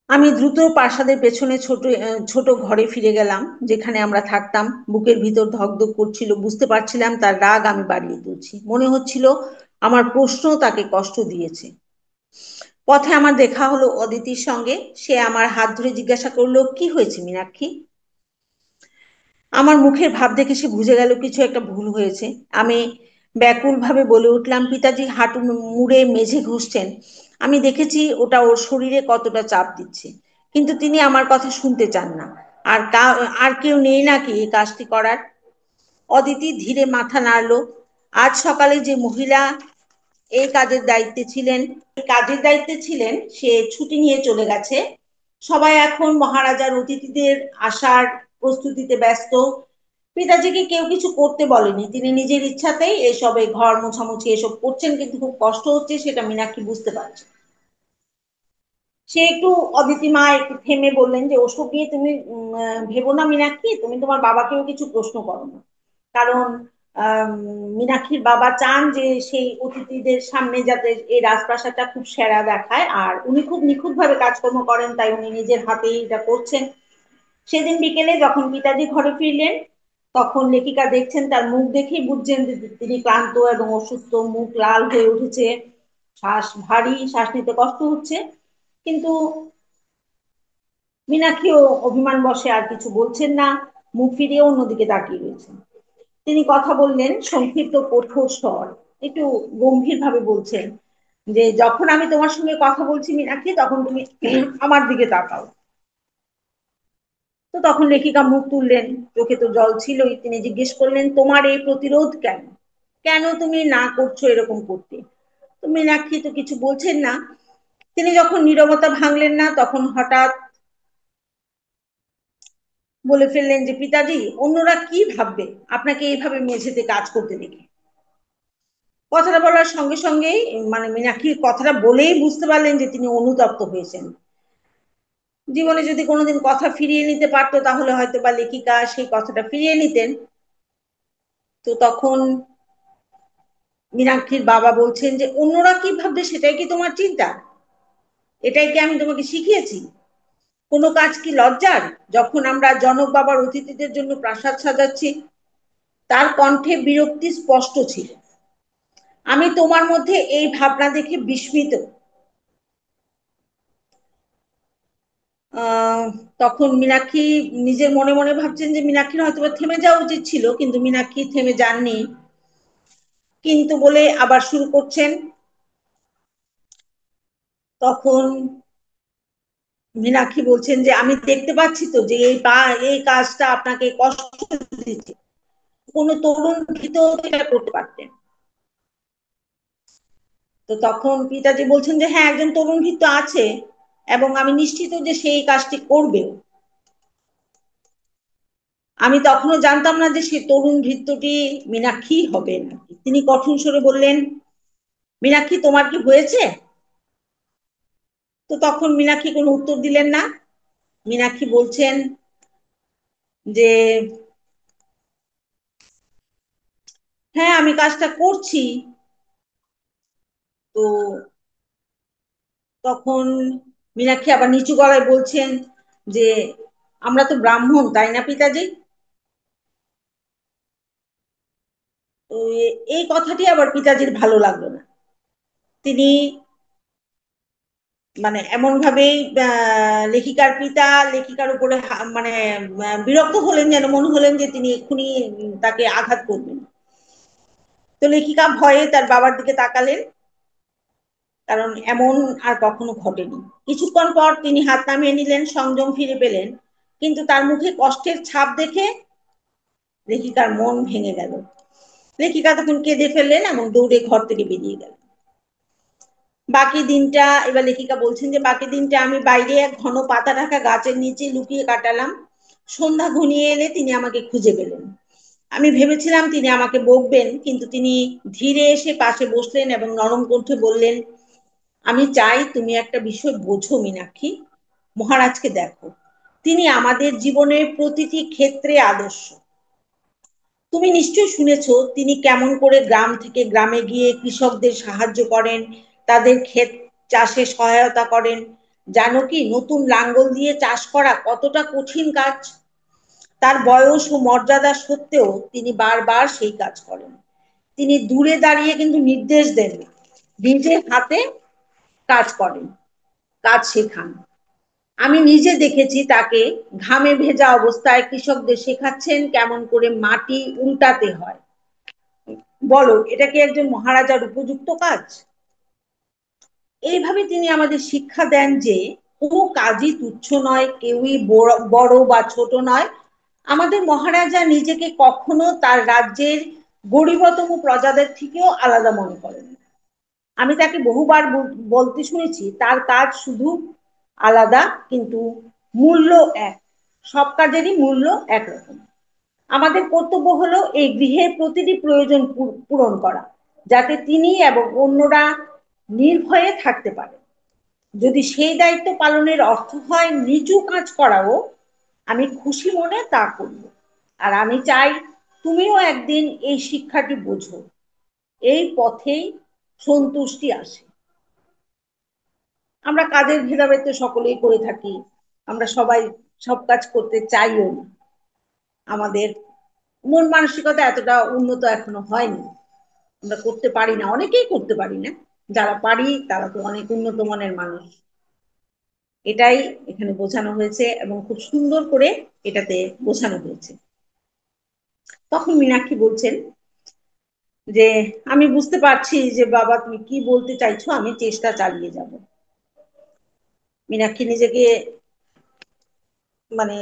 S1: আমি দ্রুত প্রাসাদের পেছনে ছোট ঘরে ফিরে গেলাম, যেখানে আমরা থাকতাম। বুকের ভিতর ধকধক করছিল, বুঝতে পারছিলাম তার রাগ আমি বাড়িয়ে তুলছি। মনে হচ্ছিল আমার প্রশ্ন তাকে কষ্ট দিয়েছে। পথে আমার দেখা হলো অদিতির সঙ্গে। সে আমার হাত ধরে জিজ্ঞাসা করলো, কি হয়েছে মীনাক্ষী? আমার মুখের ভাব দেখে সে বুঝে গেল কিছু একটা ভুল হয়েছে। আমি ব্যাকুল ভাবে বলে উঠলাম, পিতাজি হাঁটু মুড়ে মেঝে ঘষছেন, আমি দেখেছি ওটা ওর শরীরে কতটা চাপ দিচ্ছে। কিন্তু তিনি আমার কথা শুনতে চান না। আর কেউ নেই নাকি এই কাজটি করার? অদিতি ধীরে মাথা নাড়লো। আজ সকালে যে মহিলা এই কাজের দায়িত্বে ছিলেন সে ছুটি নিয়ে চলে গেছে। সবাই এখন মহারাজার অতিথিদের আসার প্রস্তুতিতে ব্যস্ত। পিতাজিকে কেউ কিছু করতে বলেনি, তিনি নিজের ইচ্ছাতেই এসবে ঘর মোছামুছি এসব করছেন, কিন্তু খুব কষ্ট হচ্ছে সেটা মীনাক্ষী বুঝতে পারছে। সে একটু, অদিতি মা একটু থেমে বললেন যে ওসব নিয়ে তুমি ভেবো না মীনাক্ষী, তুমি তোমার বাবাকেও কিছু প্রশ্ন করো না। কারণ আম, মীনাক্ষীর বাবা চান যে সেই অতিথিদের সামনে যাতে এই রাজপ্রাসাদটা খুব সেরা দেখায়, আর উনি খুব নিখুঁত ভাবে কাজকর্ম করেন, তাই উনি নিজের হাতেই এটা করছেন। সেদিন বিকেলে যখন পিতাজি ঘরে ফিরলেন, তখন লেখিকা দেখছেন, তার মুখ দেখেই বুঝছেন যে তিনি ক্লান্ত এবং অসুস্থ, মুখ লাল হয়ে উঠেছে, শ্বাস ভারী, শ্বাস নিতে কষ্ট হচ্ছে। কিন্তু মীনাক্ষীও অভিমান বশে আর কিছু বলছেন না, মুখ ফিরিয়ে অন্যদিকে তাকিয়ে রয়েছেন। তিনি কথা বললেন সংক্ষিপ্ত কঠোর স্বর, একটু গম্ভীর ভাবে বলছেন যে যখন আমি তোমার সঙ্গে কথা বলছি মীনাক্ষী, তখন তুমি আমার দিকে তাকাও। তো তখন লেখিকা মুখ তুললেন, চোখে তো জল ছিলই। তিনি জিজ্ঞেস করলেন, তোমার এই প্রতিরোধ কেন? কেন তুমি না করছো এরকম করতে? তো মীনাক্ষী তো কিছু বলছেন না। তিনি যখন নীরবতা ভাঙলেন না, তখন হঠাৎ বলে ফেললেন যে পিতাজি, অন্যরা কি ভাববে আপনাকে এইভাবে মেঝেতে কাজ করতে দেখে? কথাটা বলার সঙ্গে সঙ্গেই মানে মীনাক্ষীর কথাটা বলেই বুঝতে পারলেন যে তিনি অনুতপ্ত হয়েছেন। জীবনে যদি কোনোদিন কথা ফিরিয়ে নিতে পারতো তাহলে হয়তো বা লেখিকা সেই কথাটা ফিরিয়ে নিতেন। তো তখন মীনাক্ষীর বাবা বলছেন যে অন্যরা কি ভাববে সেটাই কি তোমার চিন্তা? এটাই কি আমি তোমাকে শিখিয়েছি? কোনো কাজ কি লজ্জার? যখন আমরা জনক বাবার অতিথিদের জন্য প্রাসাদ সাজাচ্ছি। তার কণ্ঠে বিরক্তি স্পষ্ট ছিল। আমি তোমার মধ্যে এই ভাবনা দেখে বিস্মিত। আহ তখন মীনাক্ষী নিজের মনে মনে ভাবছেন যে মীনাক্ষীর হয়তো থেমে যাওয়া উচিত ছিল, কিন্তু মীনাক্ষী থেমে যাননি। কিন্তু বলে আবার শুরু করছেন। তখন মীনাক্ষী বলছেন যে আমি দেখতে পাচ্ছি তো যে এই কাজটা আপনাকে কষ্ট দিচ্ছে। কোনো তরুণ ভীত এটা করতে পারতেন। তো তখন পিতাজি বলছেন যে হ্যাঁ, একজন তরুণ ভীত আছে এবং আমি নিশ্চিত যে সেই কাজটি করবে। আমি তখনও জানতাম না যে সে তরুণ ভৃত্যটি মীনাক্ষী হবেন। তিনি কঠিন স্বরে বললেন, মীনাক্ষী তোমার কি হয়েছে? তো তখন মীনাক্ষী কোনো উত্তর দিলেন না। মীনাক্ষী বলছেন যে হ্যাঁ, আমি কাজটা করছি। তো তখন মীনাক্ষী আবার নিচু গলায় বলছেন যে আমরা তো ব্রাহ্মণ, তাই না পিতাজি? তো এই কথাটি আবার পিতাজির ভালো লাগলো না। তিনি মানে এমন ভাবেই লেখিকার পিতা লেখিকার উপরে মানে বিরক্ত হলেন, যেন মনে হলেন যে তিনি এক্ষুনি তাকে আঘাত করবেন। তো লেখিকা ভয়ে তার বাবার দিকে তাকালেন, কারণ এমন আর কখনো ঘটেনি। কিছুক্ষণ পর তিনি হাত নামিয়ে নিলেন, সংযম ফিরে পেলেন। কিন্তু তার মুখে কষ্টের ছাপ দেখে লেখিকার মন ভেঙে গেল। লেখিকা তখন কেঁদে ফেললেন এবং দৌড়ে ঘর থেকে বেরিয়ে গেলেন। বাকি দিনটা, এবার লেখিকা বলছেন যে বাকি দিনটা আমি বাইরে এক ঘন পাতা ঢাকা গাছের নিচে লুকিয়ে কাটালাম। সন্ধ্যা ঘনিয়ে এলে তিনি আমাকে খুঁজে পেলেন। আমি ভেবেছিলাম তিনি আমাকে বকবেন, কিন্তু তিনি ধীরে এসে পাশে বসলেন এবং নরম কণ্ঠে বললেন, আমি চাই তুমি একটা বিষয় বোঝো মীনাক্ষী। মহারাজকে দেখো, তিনি আমাদের জীবনের প্রতিটি ক্ষেত্রে আদর্শ। তুমি নিশ্চয় শুনেছো তিনি কেমন করে গ্রাম থেকে গ্রামে গিয়ে কৃষকদের সাহায্য করেন, তাদের ক্ষেত চাষে সহায়তা করেন। জানো কি নতুন লাঙ্গল দিয়ে চাষ করা কতটা কঠিন কাজ? তার বয়স ও মর্যাদা সত্ত্বেও তিনি বারবার সেই কাজ করেন। তিনি দূরে দাঁড়িয়ে কিন্তু নির্দেশ দেন না, নিজে হাতে কাজ করেন, কাজ শেখান। আমি নিজে দেখেছি তাকে ঘামে ভেজা অবস্থায় কৃষকদের শেখাচ্ছেন কেমন করে মাটি উল্টাতে হয়। বলো, এটা কি একজন মহারাজার উপযুক্ত কাজ? এইভাবে তিনি আমাদের শিক্ষা দেন যে কোনো কাজই তুচ্ছ নয়, কেউই বড় বা ছোট নয়। আমাদের মহারাজা নিজেকে কখনো তার রাজ্যের গরিবতম প্রজাদের থেকেও আলাদা মনে করেন। আমি তাকে বহুবার বলতে শুনেছি তার কাজ শুধু আলাদা, কিন্তু মূল্য এক। সব কাজেরই মূল্য একরকম। আমাদের কর্তব্য হলো এই গৃহের প্রতিটি প্রয়োজন পূরণ করা, যাতে তিনি এবং অন্যরা নির্ভয়ে থাকতে পারে। যদি সেই দায়িত্ব পালনের অর্থ হয় নিচু কাজ করাও, আমি খুশি মনে তা করব। আর আমি চাই তুমিও একদিন এই শিক্ষাটি বোঝো, এই পথেই সন্তুষ্টি আসে। আমরা কাজের ভেদাভেদ তো সকলেই করে থাকি। আমরা সবাই সব কাজ করতে চাইও না। আমাদের মন মানসিকতা এতটা উন্নত এখনো হয়নি। আমরা করতে পারি না, অনেকেই করতে পারি না। যারা পারি তারা তো অনেক উন্নত মানের মানুষ। এটাই এখানে বোঝানো হয়েছে এবং খুব সুন্দর করে এটাতে বোঝানো হয়েছে। তখন মীনাক্ষী বলছেন যে আমি বুঝতে পারছি যে বাবা তুমি কি বলতে চাইছো, আমি চেষ্টা চালিয়ে যাব। মীনাক্ষী নিজেকে মানে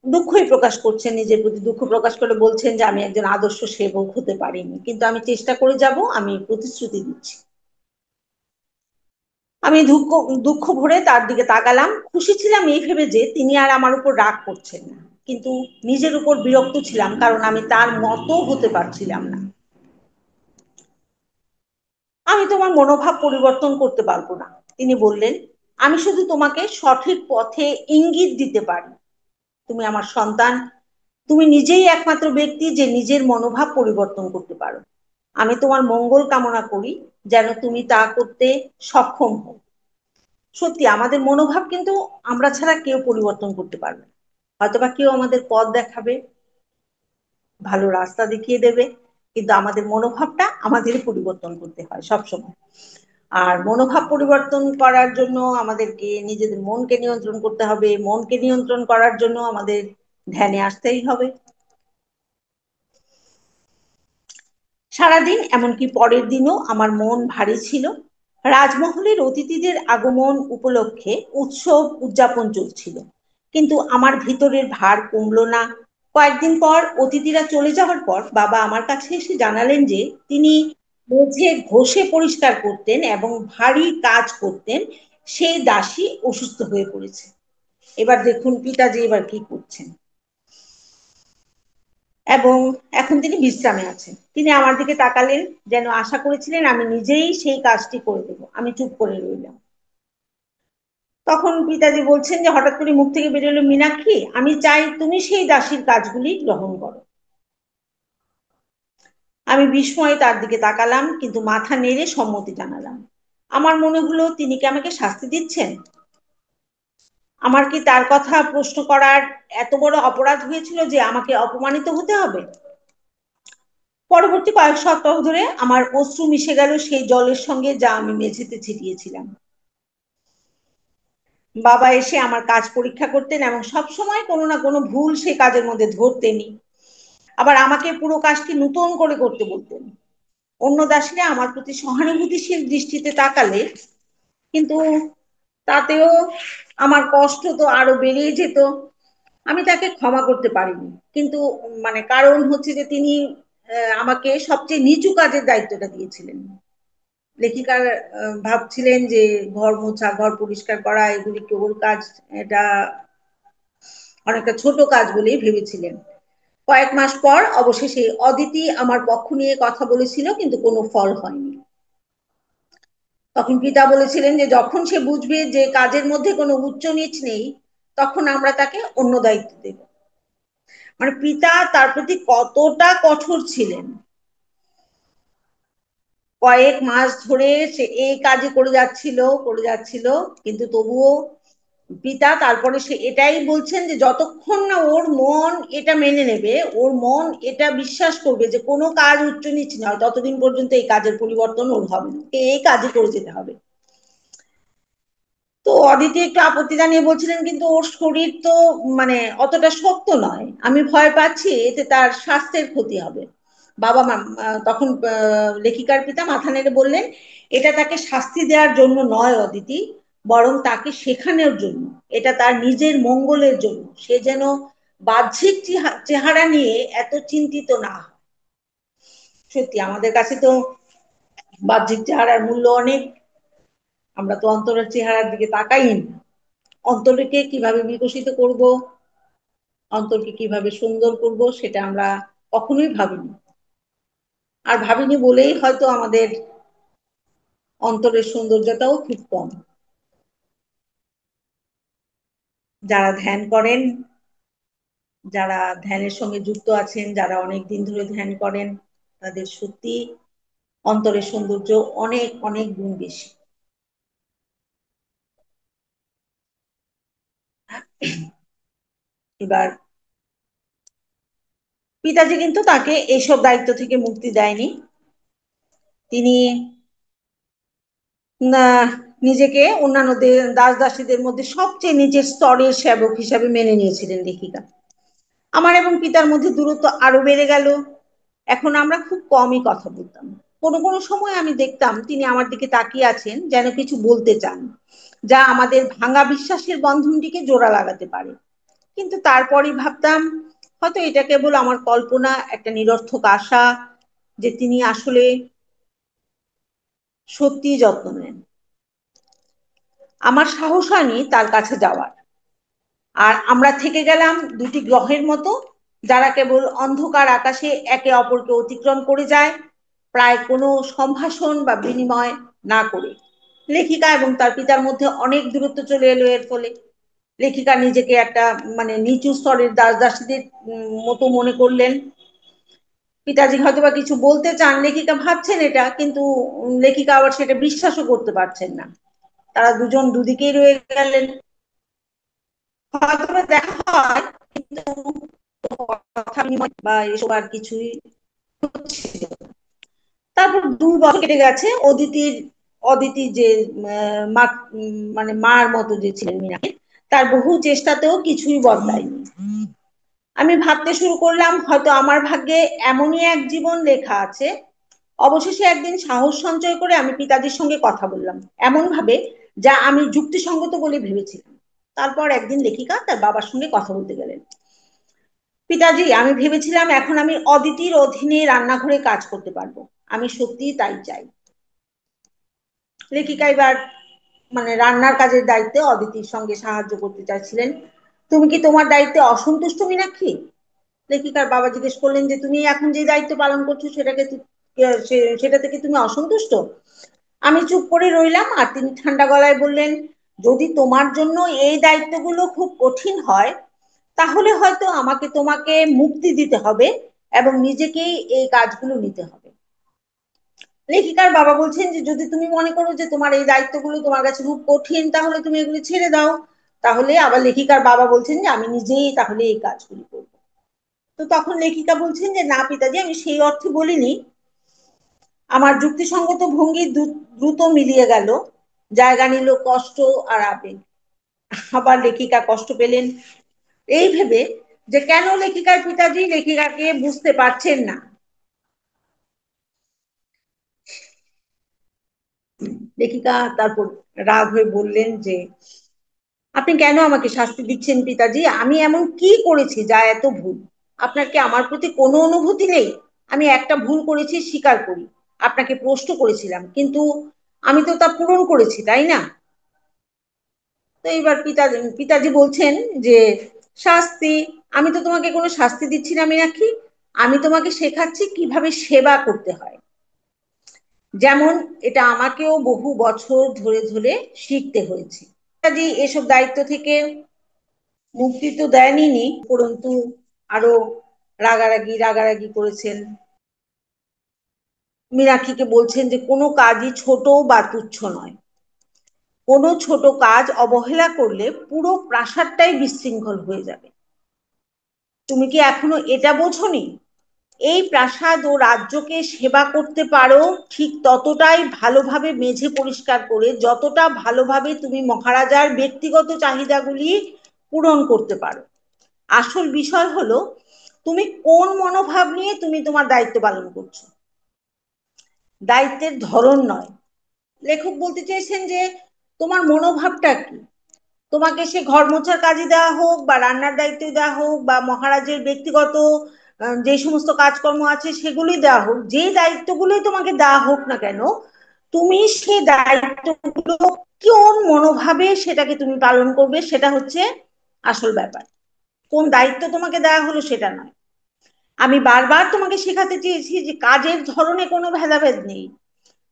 S1: দুঃখই প্রকাশ করছেন, নিজের প্রতি দুঃখ প্রকাশ করে বলছেন যে আমি একজন আদর্শ সেবক হতে পারিনি, কিন্তু আমি চেষ্টা করে যাব, আমি প্রতিশ্রুতি দিচ্ছি। আমি দুঃখ দুঃখ ভরে তার দিকে তাকালাম। খুশি ছিলাম এই ভেবে যে তিনি আর আমার উপর রাগ করছেন না, কিন্তু নিজের উপর বিরক্ত ছিলাম, কারণ আমি তার মতো হতে পারছিলাম না। আমি তোমার মনোভাব পরিবর্তন করতে পারবো না। তিনি বললেন, আমি শুধু তোমাকে সঠিক পথে ইঙ্গিত দিতে পারি। তুমি আমার সন্তান, তুমি নিজেই একমাত্র ব্যক্তি যে নিজের মনোভাব পরিবর্তন করতে পারো। আমি তোমার মঙ্গল কামনা করি, যেন তুমি তা করতে সক্ষম হও। সত্যি আমাদের মনোভাব কিন্তু আমরা ছাড়া কেউ পরিবর্তন করতে পারবে না। হয়তোবা কেউ আমাদের পথ দেখাবে, ভালো রাস্তা দেখিয়ে দেবে, কিন্তু আমাদের মনোভাবটা আমাদের পরিবর্তন করতে হয় সবসময়। আর মনোভাব পরিবর্তন করার জন্য আমাদেরকে নিজেদের মনকে নিয়ন্ত্রণ করতে হবে, মনকে নিয়ন্ত্রণ করার জন্য আমাদের ধ্যানে আসতেই হবে। সারাদিন, এমনকি পরের দিনও আমার মন ভারী ছিল। রাজমহলের অতিথিদের আগমন উপলক্ষে উৎসব উদযাপন চলছিল, কিন্তু আমার ভিতরের ভার কমলো না। কয়েকদিন পর অতিথিরা চলে যাওয়ার পর বাবা আমার কাছে এসে জানালেন যে তিনি মেঝে ঘষে পরিষ্কার করতেন এবং ভারী কাজ করতেন সেই দাসী অসুস্থ হয়ে পড়েছে। এবার দেখুন পিতাজি এবার কি করছেন। এবং এখন তিনি বিশ্রামে আছেন। তিনি আমার দিকে তাকালেন, যেন আশা করেছিলেন আমি নিজেই সেই কাজটি করে দেব। আমি চুপ করে রইলাম। তখন পিতাজি বলছেন যে হঠাৎ করে মুখ থেকে বেরোলো, মীনাক্ষী, আমি চাই তুমি সেই দাসীর কাজগুলি গ্রহণ করো। আমি বিস্ময়ে তার দিকে তাকালাম, কিন্তু মাথা নেড়ে সম্মতি জানালাম। আমার মনে হলো তিনি কি আমাকে শাস্তি দিচ্ছেন? আমার কি তার কথা প্রশ্ন করার এত বড় অপরাধ হয়েছিল যে আমাকে অপমানিত হতে হবে? পরবর্তী কয়েক সপ্তাহ ধরে আমার অশ্রু মিশে গেল সেই জলের সঙ্গে যা আমি মেঝেতে ছিটিয়েছিলাম। বাবা এসে আমার কাজ পরীক্ষা করতেন এবং সবসময় কোনো না কোনো ভুল সেই কাজের মধ্যে ধরতেনই। আবার আমাকে পুরো কাজটি নতুন করে করতে বলতেন। অন্য দাসীরা আমার প্রতি সহানুভূতিশীল দৃষ্টিতে তাকালে, কিন্তু তাতেও আমার কষ্ট তো আরো বেড়েই যেত। আমি তাকে ক্ষমা করতে পারিনি, কিন্তু কারণ হচ্ছে যে তিনি আমাকে সবচেয়ে নিচু কাজের দায়িত্বটা দিয়েছিলেন। লেখিকার ভাবছিলেন যে ঘর মোছা, ঘর পরিষ্কার করা এগুলি কেবল কাজ, এটা অনেকটা ছোট কাজ বলেই ভেবেছিলেন। কয়েক মাস পর অবশেষে অদিতি আমার পক্ষ নিয়ে কথা বলেছিল, কিন্তু কোনো ফল হয়নি। তখন পিতা বলেছিলেন যে যখন সে বুঝবে যে কাজের মধ্যে কোনো উচ্চ নিচ নেই, তখন আমরা তাকে অন্য দায়িত্ব দেব। পিতা তার প্রতি কতটা কঠোর ছিলেন! কয়েক মাস ধরে সে এই কাজই করে যাচ্ছিল, কিন্তু তবুও পিতা তারপরে সে এটাই বলছেন যে যতক্ষণ না ওর মন এটা মেনে নেবে, ওর মন এটা বিশ্বাস করবে যে কোনো কাজ উচ্চ নিচ নয়, ততদিন পর্যন্ত এই কাজের পরিবর্তন ওর হবে না, এই কাজই করে যেতে হবে। তো অদিতি একটু আপত্তি জানিয়ে বলছিলেন, কিন্তু ওর শরীর তো অতটা শক্ত নয়, আমি ভয় পাচ্ছি এতে তার স্বাস্থ্যের ক্ষতি হবে। বাবা মা তখন লেখিকার পিতা মাথা নেড়ে বললেন, এটা তাকে শাস্তি দেওয়ার জন্য নয় অদিতি, বরং তাকে শেখানোর জন্য। এটা তার নিজের মঙ্গলের জন্য, সে যেন বাহ্যিক চেহারা নিয়ে এত চিন্তিত না হয়। সত্যি আমাদের কাছে তো বাহ্যিক চেহারার মূল্য অনেক, আমরা তো অন্তরের চেহারার দিকে তাকাই না। অন্তরকে কিভাবে বিকশিত করব, অন্তরকে কিভাবে সুন্দর করব, সেটা আমরা কখনোই ভাবিনি। আর ভাবিনি বলেই হয়তো আমাদের অন্তরের সৌন্দর্যটাও খুব কম। যারা ধ্যান করেন, যারা ধ্যানের সঙ্গে যুক্ত আছেন, যারা অনেক দিন ধরে ধ্যান করেন, তাদের সত্যি অন্তরের সৌন্দর্য অনেক অনেক গুণ বেশি। এবার পিতাজি কিন্তু তাকে এইসব দায়িত্ব থেকে মুক্তি দেয়নি। তিনি না, নিজেকে অন্যান্য দাস দাসীদের মধ্যে সবচেয়ে নিচের স্তরের সেবক হিসাবে মেনে নিয়েছিলেন লেখিকা। আমার এবং পিতার মধ্যে দূরত্ব আরো বেড়ে গেল। এখন আমরা খুব কমই কথা বলতাম। কোনো কোনো সময় আমি দেখতাম তিনি আমার দিকে তাকিয়ে আছেন, যেন কিছু বলতে চান, যা আমাদের ভাঙা বিশ্বাসের বন্ধনটিকে জোড়া লাগাতে পারে। কিন্তু তারপরই ভাবতাম, হয়তো এটা কেবল আমার কল্পনা, একটা নিরর্থক আশা যে তিনি আসলে সত্যি যত্ন নেন। আমার সাহস হয়নি তার কাছে যাওয়ার। আর আমরা থেকে গেলাম দুটি গ্রহের মতো, যারা কেবল অন্ধকার আকাশে একে অপরকে অতিক্রম করে যায়। প্রায় কোনো সম্ভাষণ বা বিনিময় না করে। লেখিকা এবং তার পিতার মধ্যে অনেক দূরত্ব চলে এলো এর ফলে। লেখিকা নিজেকে একটা মানে নিচু স্তরের দাস দাসীদের মতো মনে করলেন। পিতাজি হয়তো বা কিছু বলতে চান, লেখিকা ভাবছেন এটা, কিন্তু লেখিকা আবার সেটা বিশ্বাসও করতে পারছেন না। তারা দুজন দুদিকেই রয়ে গেলেন। হয়তো বা দেখা হয়, কিন্তু কথা বিনিময় বা এসব আর কিছুই হচ্ছিল না। তারপর 2 বছর কেটে গেছে। অদিতি যে মানে মার মতো যে ছিলেন মীনাকে, তার বহু চেষ্টাতেও কিছুই বদলায়নি। আমি ভাবতে শুরু করলাম হয়তো আমার ভাগ্যে এমনই এক জীবন লেখা আছে। অবশেষে একদিন সাহস সঞ্চয় করে আমি পিতাজির সঙ্গে কথা বললাম, এমন ভাবে যা আমি যুক্তিসঙ্গত বলে ভেবেছিলাম। তারপর একদিন লেখিকা তার বাবার সঙ্গে কথা বলতে গেলেন। পিতাজি, আমি ভেবেছিলাম এখন আমি অদিতির অধীনে রান্নাঘরে কাজ করতে পারবো। আমি সত্যিই তাই চাই। লেখিকা এবার মানে রান্নার কাজের দায়িত্বে অদিতির সঙ্গে সাহায্য করতে চাইছিলেন। তুমি কি তোমার দায়িত্বে অসন্তুষ্ট মীনাক্ষী? লেখিকার বাবা জিজ্ঞেস করলেন যে তুমি এখন যে দায়িত্ব পালন করছো সেটা থেকে তুমি অসন্তুষ্ট? আমি চুপ করে রইলাম, আর তিনি ঠান্ডা গলায় বললেন, যদি তোমার জন্য এই দায়িত্বগুলো খুব কঠিন হয়, তাহলে হয়তো আমাকে তোমাকে মুক্তি দিতে হবে এবং নিজেকেই এই কাজগুলো নিতে হবে। লেখিকার বাবা বলছেন যে যদি তুমি মনে করো যে তোমার এই দায়িত্বগুলো তোমার কাছে খুব কঠিন, তাহলে তুমি এগুলো ছেড়ে দাও। তাহলে আবার লেখিকার বাবা বলছেন যে আমি নিজেই তাহলে এই কাজগুলো করবো। তো তখন লেখিকা বলছেন যে না পিতাজি, আমি সেই অর্থে বলিনি। আমার যুক্তিসঙ্গত ভঙ্গি দ্রুত মিলিয়ে গেল, জায়গা নিল কষ্ট আর আবেগ। আবার লেখিকা কষ্ট পেলেন এই ভেবে যে কেন লেখিকার পিতাজি লেখিকাকে বুঝতে পারছেন না। লেখিকা তারপর রাগ হয়ে বললেন যে আপনি কেন আমাকে শাস্তি দিচ্ছেন পিতাজি? আমি এমন কি করেছি যা এত ভুল? আপনার কি আমার প্রতি কোনো অনুভূতি নেই? আমি একটা ভুল করেছি স্বীকার করি, আপনাকে প্রশ্ন করেছিলাম, কিন্তু আমি তো তা পূরণ করেছি, তাই না? তো এইবার পিতাজি বলছেন যে শাস্তি? আমি তো তোমাকে কোনো শাস্তি দিচ্ছি না মীনাক্ষী। আমি তোমাকে শেখাচ্ছি কিভাবে সেবা করতে হয়, যেমন এটা আমাকেও বহু বছর ধরে ধরে শিখতে হয়েছে। পিতাজি এসব দায়িত্ব থেকে মুক্তি তো দেনই, উপরন্তু আরো রাগারাগি করেছেন। মীনাক্ষীকে বলছেন যে কোনো কাজই ছোট বা তুচ্ছ নয়। কোনো ছোট কাজ অবহেলা করলে পুরো প্রাসাদটাই বিশৃঙ্খল হয়ে যাবে। তুমি কি এখনো এটা বোঝোনি? এই প্রাসাদ ও রাজ্যকে সেবা করতে পারো ঠিক ততটাই ভালোভাবে মেঝে পরিষ্কার করে যতটা ভালোভাবে তুমি মহারাজার ব্যক্তিগত চাহিদাগুলি পূরণ করতে পারো। আসল বিষয় হলো তুমি কোন মনোভাব নিয়ে তুমি তোমার দায়িত্ব পালন করছো, দায়িত্বের ধরন নয়। লেখক বলতে চেয়েছেন যে তোমার মনোভাবটা কি। তোমাকে সে ঘর মোছার কাজই দেওয়া হোক বা রান্নার দায়িত্ব দেওয়া হোক বা মহারাজের ব্যক্তিগত যে সমস্ত কাজকর্ম আছে সেগুলি দেওয়া হোক, যে দায়িত্বগুলোই তোমাকে দেওয়া হোক না কেন, তুমি সেই দায়িত্বগুলো কোন মনোভাবে সেটাকে তুমি পালন করবে সেটা হচ্ছে আসল ব্যাপার। কোন দায়িত্ব তোমাকে দেওয়া হলো সেটা নয়। আমি বারবার তোমাকে শেখাতে চেয়েছি যে কাজের ধরনে কোনো ভেদাভেদ নেই।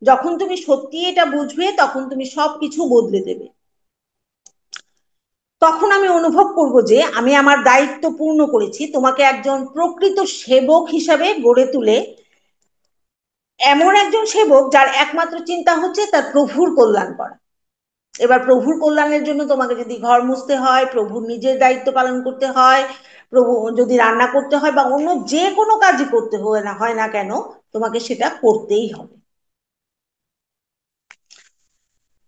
S1: যখন তুমি সত্যি এটা বুঝবে তখন তুমি সবকিছু বদলে দেবে। তখন আমি অনুভব করব যে আমি আমার দায়িত্ব পূর্ণ করেছি, তোমাকে একজন প্রকৃত সেবক হিসাবে গড়ে তুলে, এমন একজন সেবক যার একমাত্র চিন্তা হচ্ছে তার প্রভুর কল্যাণ করা। এবার প্রভুর কল্যাণের জন্য তোমাকে যদি ঘর মুছতে হয়, প্রভুর নিজের দায়িত্ব পালন করতে হয়, প্রভু যদি রান্না করতে হয় বা অন্য যে কোনো কাজই করতে হয় না কেন, তোমাকে সেটা করতেই হবে।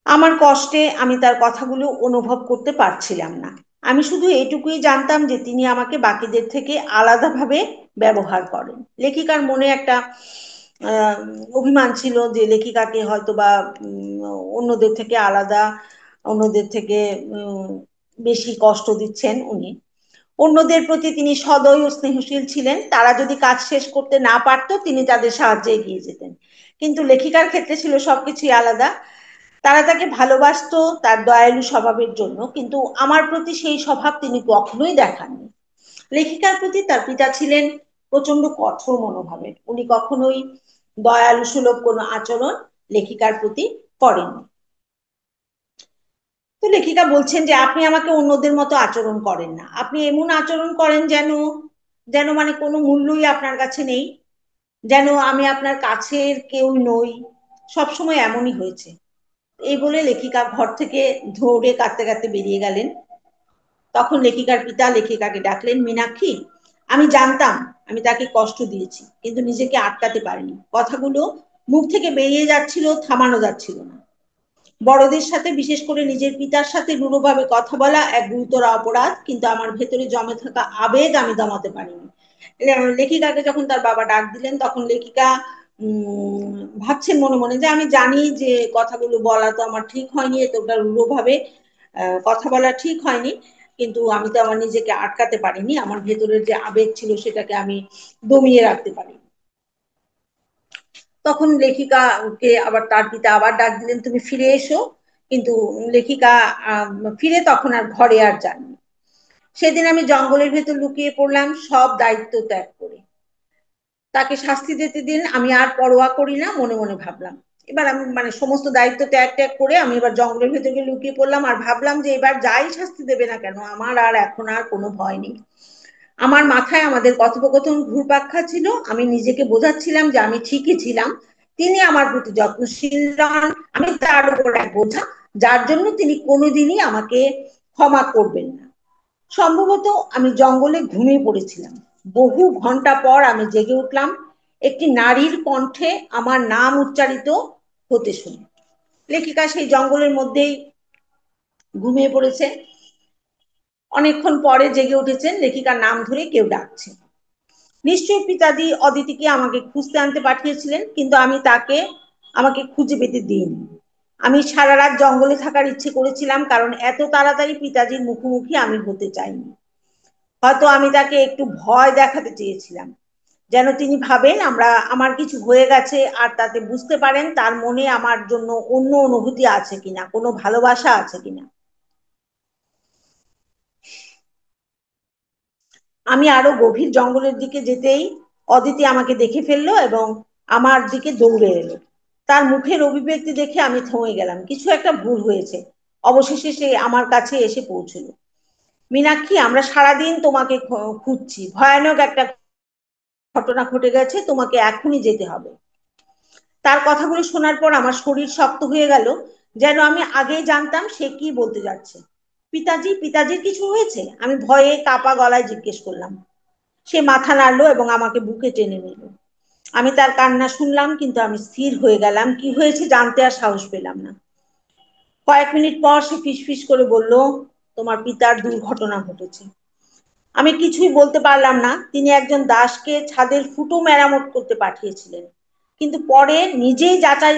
S1: আমার কষ্টে আমি তার কথাগুলো অনুভব করতে পারছিলাম না। আমি শুধু এটুকুই জানতাম যে তিনি আমাকে বাকিদের থেকে আলাদাভাবে ব্যবহার করেন। লেখিকার মনে একটা আহ, অভিমান ছিল যে লেখিকাকে হয়তো বা অন্যদের থেকে আলাদা, অন্যদের থেকে বেশি কষ্ট দিচ্ছেন উনি। অন্যদের প্রতি তিনি সদয় ও স্নেহশীল ছিলেন। তারা যদি কাজ শেষ করতে না পারতো তিনি তাদের সাহায্যে এগিয়ে যেতেন। কিন্তু লেখিকার ক্ষেত্রে ছিল সবকিছুই আলাদা। তারা তাকে ভালোবাসতো তার দয়ালু স্বভাবের জন্য, কিন্তু আমার প্রতি সেই স্বভাব তিনি কখনোই দেখাননি। লেখিকার প্রতি তার পিতা ছিলেন প্রচন্ড কঠোর মনোভাবের। উনি কখনোই দয়ালু সুলভ কোনো আচরণ লেখিকার প্রতি করেন। তো লেখিকা বলছেন যে আপনি আমাকে অন্যদের মতো আচরণ করেন না, আপনি এমন আচরণ করেন যেন যেন মানে কোনো মূল্যই আপনার কাছে নেই, যেন আমি আপনার কাছের কেউ নই, সবসময় এমনই হয়েছে। এই বলে লেখিকা ঘর থেকে ধরে কাঁদতে কাঁদতে বেরিয়ে গেলেন। তখন লেখিকার পিতা লেখিকাকে ডাকলেন, মীনাক্ষী, আমি জানতাম আমি তাকে কষ্ট দিয়েছি, কিন্তু নিজেকে আটকাতে পারিনি। কথাগুলো মুখ থেকে বেরিয়ে যাচ্ছিল, থামানো যাচ্ছিল না। বড়দের সাথে, বিশেষ করে নিজের পিতার সাথে রূঢ়ভাবে কথা বলা এক গুরুতর অপরাধ, কিন্তু আমার ভেতরে জমে থাকা আবেগ আমি দমাতে পারিনি। লেখিকাকে যখন তার বাবা ডাক দিলেন, তখন লেখিকা ভাবছেন মনে মনে যে আমি জানি যে কথাগুলো বলা তো আমার ঠিক হয়নি, এতটা রূঢ়ভাবে কথা বলা ঠিক হয়নি, কিন্তু আমি তো আমার নিজেকে আটকাতে পারিনি, আমার ভেতরের যে আবেগ ছিল সেটাকে আমি দমিয়ে রাখতে পারি। তখন লেখিকাকে আবার তার পিতা আবার ডাক দিলেন, তুমি ফিরে এসো। কিন্তু লেখিকা ফিরে তখন আর ঘরে আর যাননি। সেদিন আমি জঙ্গলের ভেতর লুকিয়ে পড়লাম, সব দায়িত্ব ত্যাগ করে। তাকে শাস্তি দিতে দিন, আমি আর পরোয়া করি না, মনে মনে ভাবলাম। এবার আমি মানে সমস্ত দায়িত্ব ত্যাগ ত্যাগ করে আমি এবার জঙ্গলের ভেতরে লুকিয়ে পড়লাম, আর ভাবলাম যে এবার যাই শাস্তি দেবে না কেন, আমার আর এখন আর কোনো ভয় নেই। আমার মাথায় আমাদের কথোপকথন ঘুরপাক খাচ্ছিল, আমি নিজেকে বোঝাচ্ছিলাম যে আমি ঠিকই ছিলাম, তিনি আমার প্রতি যত্নশীল নন, আমি তার উপর এক বোঝা, যার জন্য তিনি কোনোদিনই আমাকে ক্ষমা করবেন না। সম্ভবত আমি জঙ্গলে ঘুমিয়ে পড়েছিলাম। বহু ঘন্টা পর আমি জেগে উঠলাম একটি নারীর কণ্ঠে আমার নাম উচ্চারিত হতে শুনে। লেখিকা সেই জঙ্গলের মধ্যেই ঘুমিয়ে পড়েছে। অনেকক্ষণ পরে জেগে উঠেছেন, লেখিকার নাম ধরে কেউ ডাকছে। নিশ্চয়ই পিতাদি অদিতিকে আমাকে খুঁজতে আনতে পাঠিয়েছিলেন, কিন্তু আমি তাকে আমাকে খুঁজে পেতে দিইনি। আমি সারা রাত জঙ্গলে থাকার ইচ্ছে করেছিলাম, কারণ এত তাড়াতাড়ি পিতাজির মুখোমুখি আমি হতে চাইনি। হয়তো আমি তাকে একটু ভয় দেখাতে চেয়েছিলাম, যেন তিনি ভাবেন আমার কিছু হয়ে গেছে, আর তাতে বুঝতে পারেন তার মনে আমার জন্য অন্য অনুভূতি আছে কিনা, কোনো ভালোবাসা আছে কিনা। আমি আরো গভীর জঙ্গলের দিকে যেতেই অদিতি আমাকে দেখে ফেললো এবং আমার দিকে দৌড়ে এলো। তার মুখের অভিব্যক্তি দেখে আমি থমে গেলাম, কিছু একটা ভুল হয়েছে। অবশেষে সে আমার কাছে এসে পৌঁছলো। মীনাক্ষী, আমরা সারাদিন তোমাকে খুঁজছি, ভয়ানক একটা ঘটনা ঘটে গেছে, তোমাকে এখনই যেতে হবে। তার কথাগুলো শোনার পর আমার শরীর শক্ত হয়ে গেল, যেন আমি আগেই জানতাম সে কি বলতে যাচ্ছে। পিতাজি, পিতাজির কিছু হয়েছে? আমি ভয়ে কাপা গলায় জিজ্ঞেস করলাম। সে মাথা নাড়লো এবং আমাকে বুকে টেনে নিল। আমি তার কান্না শুনলাম, কিন্তু আমি স্থির হয়ে গেলাম, কি হয়েছে জানতে আর সাহস পেলাম না। কয়েক মিনিট পর সে ফিসফিস করে বলল, তোমার পিতার দুর্ঘটনা ঘটেছে। আমি কিছুই বলতে পারলাম না। তিনি একজন দাসকে ছাদের ফুটো মেরামত করতে পাঠিয়েছিলেন, কিন্তু পরে নিজেই যাচাই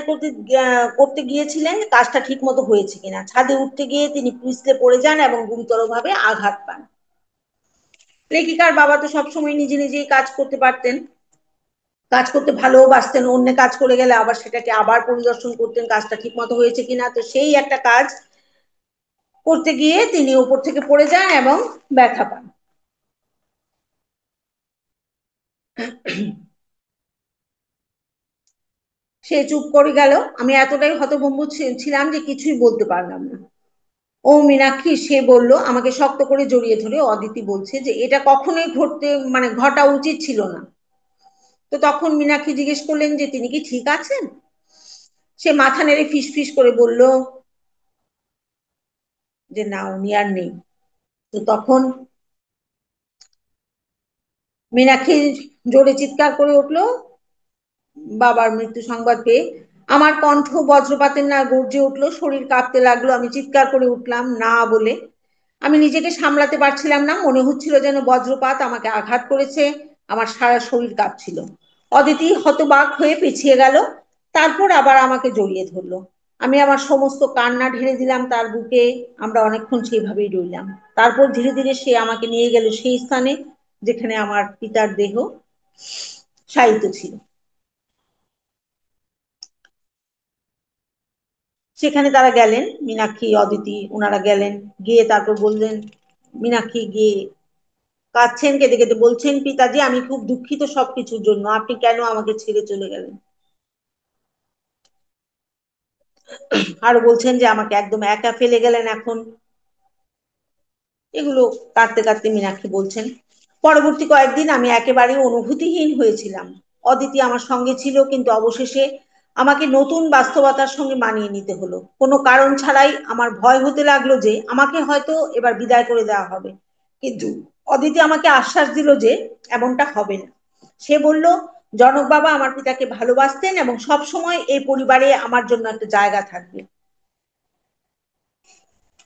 S1: করতে গিয়েছিলেন কাজটা ঠিক মতো হয়েছে কিনা। ছাদে উঠতে গিয়ে তিনি পিছলে পড়ে যান এবং গুরুতরভাবে আঘাত পান। লেখিকার বাবা তো সবসময় নিজে নিজেই কাজ করতে পারতেন, কাজ করতে ভালোবাসতেন, অন্য কাজ করে গেলে আবার সেটাকে আবার পরিদর্শন করতেন কাজটা ঠিক মতো হয়েছে কিনা। তো সেই একটা কাজ করতে গিয়ে তিনি উপর থেকে পড়ে যান এবং ব্যথা পান। সে চুপ করে গেল। আমি এতটাই হতভম্ব ছিলাম যে কিছুই বলতে পারলাম না। ও মীনাক্ষী, সে বলল, আমাকে শক্ত করে জড়িয়ে ধরে। অদিতি বলছে যে এটা কখনোই ঘটতে মানে ঘটা উচিত ছিল না। তো তখন মীনাক্ষী জিজ্ঞেস করলেন যে তিনি কি ঠিক আছেন? সে মাথা নেড়ে ফিসফিস করে বলল যে না, উনি আর নেই। তো তখন মীনাক্ষী জোরে চিৎকার করে উঠলো বাবার মৃত্যু সংবাদ পেয়ে। আমার কণ্ঠ বজ্রপাতের না গর্জে উঠলো, শরীর কাঁপতে লাগলো, আমি চিৎকার করে উঠলাম না বলে। আমি নিজেকে সামলাতে পারছিলাম না, মনে হচ্ছিল যেন বজ্রপাত আমাকে আঘাত করেছে। আমার সারা শরীর কাঁপছিল। অদিতি হতবাক হয়ে পিছিয়ে গেল, তারপর আবার আমাকে জড়িয়ে ধরলো। আমি আমার সমস্ত কান্না ঢেলে দিলাম তার বুকে। আমরা অনেকক্ষণ সেইভাবেই রইলাম। তারপর ধীরে ধীরে সে আমাকে নিয়ে গেল সেই স্থানে যেখানে আমার পিতার দেহ শায়িত ছিল। সেখানে তারা গেলেন, মীনাক্ষী, অদিতি, ওনারা গেলেন। গিয়ে তারপর বললেন, মীনাক্ষী গিয়ে কাঁদছেন, কেঁদে কেঁদে বলছেন, পিতাজি, আমি খুব দুঃখিত সবকিছুর জন্য, আপনি কেন আমাকে ছেড়ে চলে গেলেন। আরো বলছেন যে আমাকে একদম একা ফেলে গেলেন এখন। এগুলো কাঁদতে কাঁদতে মীনাক্ষী বলছেন, পরবর্তী কয়েকদিন আমি একেবারে অনুভূতিহীন হয়েছিলাম। অদিতি আমার সঙ্গে ছিল, কিন্তু অবশেষে আমাকে নতুন বাস্তবতার সঙ্গে মানিয়ে নিতে হলো। কোনো কারণ ছাড়াই আমার ভয় হতে লাগলো যে আমাকে হয়তো এবার বিদায় করে দেওয়া হবে। কিন্তু অদিতি আমাকে আশ্বাস দিল যে এমনটা হবে না। সে বলল, জনক বাবা আমার পিতাকে ভালোবাসতেন এবং সব সময় এই পরিবারে আমার জন্য একটা জায়গা থাকবে।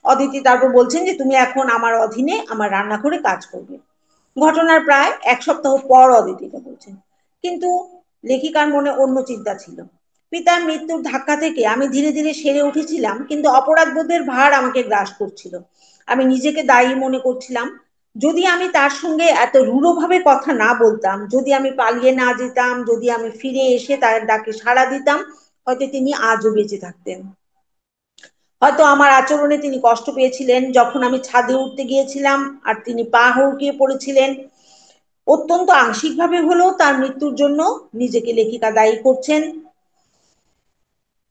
S1: অদিতি তারপর বলছেন যে তুমি এখন আমার অধীনে আমার রান্নাঘরে কাজ করবে। ঘটনার প্রায় এক সপ্তাহ পর অদিতি এটা বলছেন। কিন্তু লেখিকার মনে অন্য চিন্তা ছিল। পিতার মৃত্যুর ধাক্কা থেকে আমি ধীরে ধীরে সেরে উঠেছিলাম, কিন্তু অপরাধবোধের ভার আমাকে গ্রাস করছিল। আমি নিজেকে দায়ী মনে করছিলাম। যদি আমি তার সঙ্গে এত রূঢ়ভাবে কথা না বলতাম, যদি আমি পালিয়ে না যেতাম, যদি আমি ফিরে এসে তার ডাকে সাড়া দিতাম, হয়তো তিনি আজও বেঁচে থাকতেন। হয়তো আমার আচরণে তিনি কষ্ট পেয়েছিলেন যখন আমি ছাদে উঠতে গিয়েছিলাম আর তিনি পা হুড়কিয়ে পড়েছিলেন। অত্যন্ত আংশিকভাবে হলেও তার মৃত্যুর জন্য নিজেকে লেখিকা দায়ী করছেন।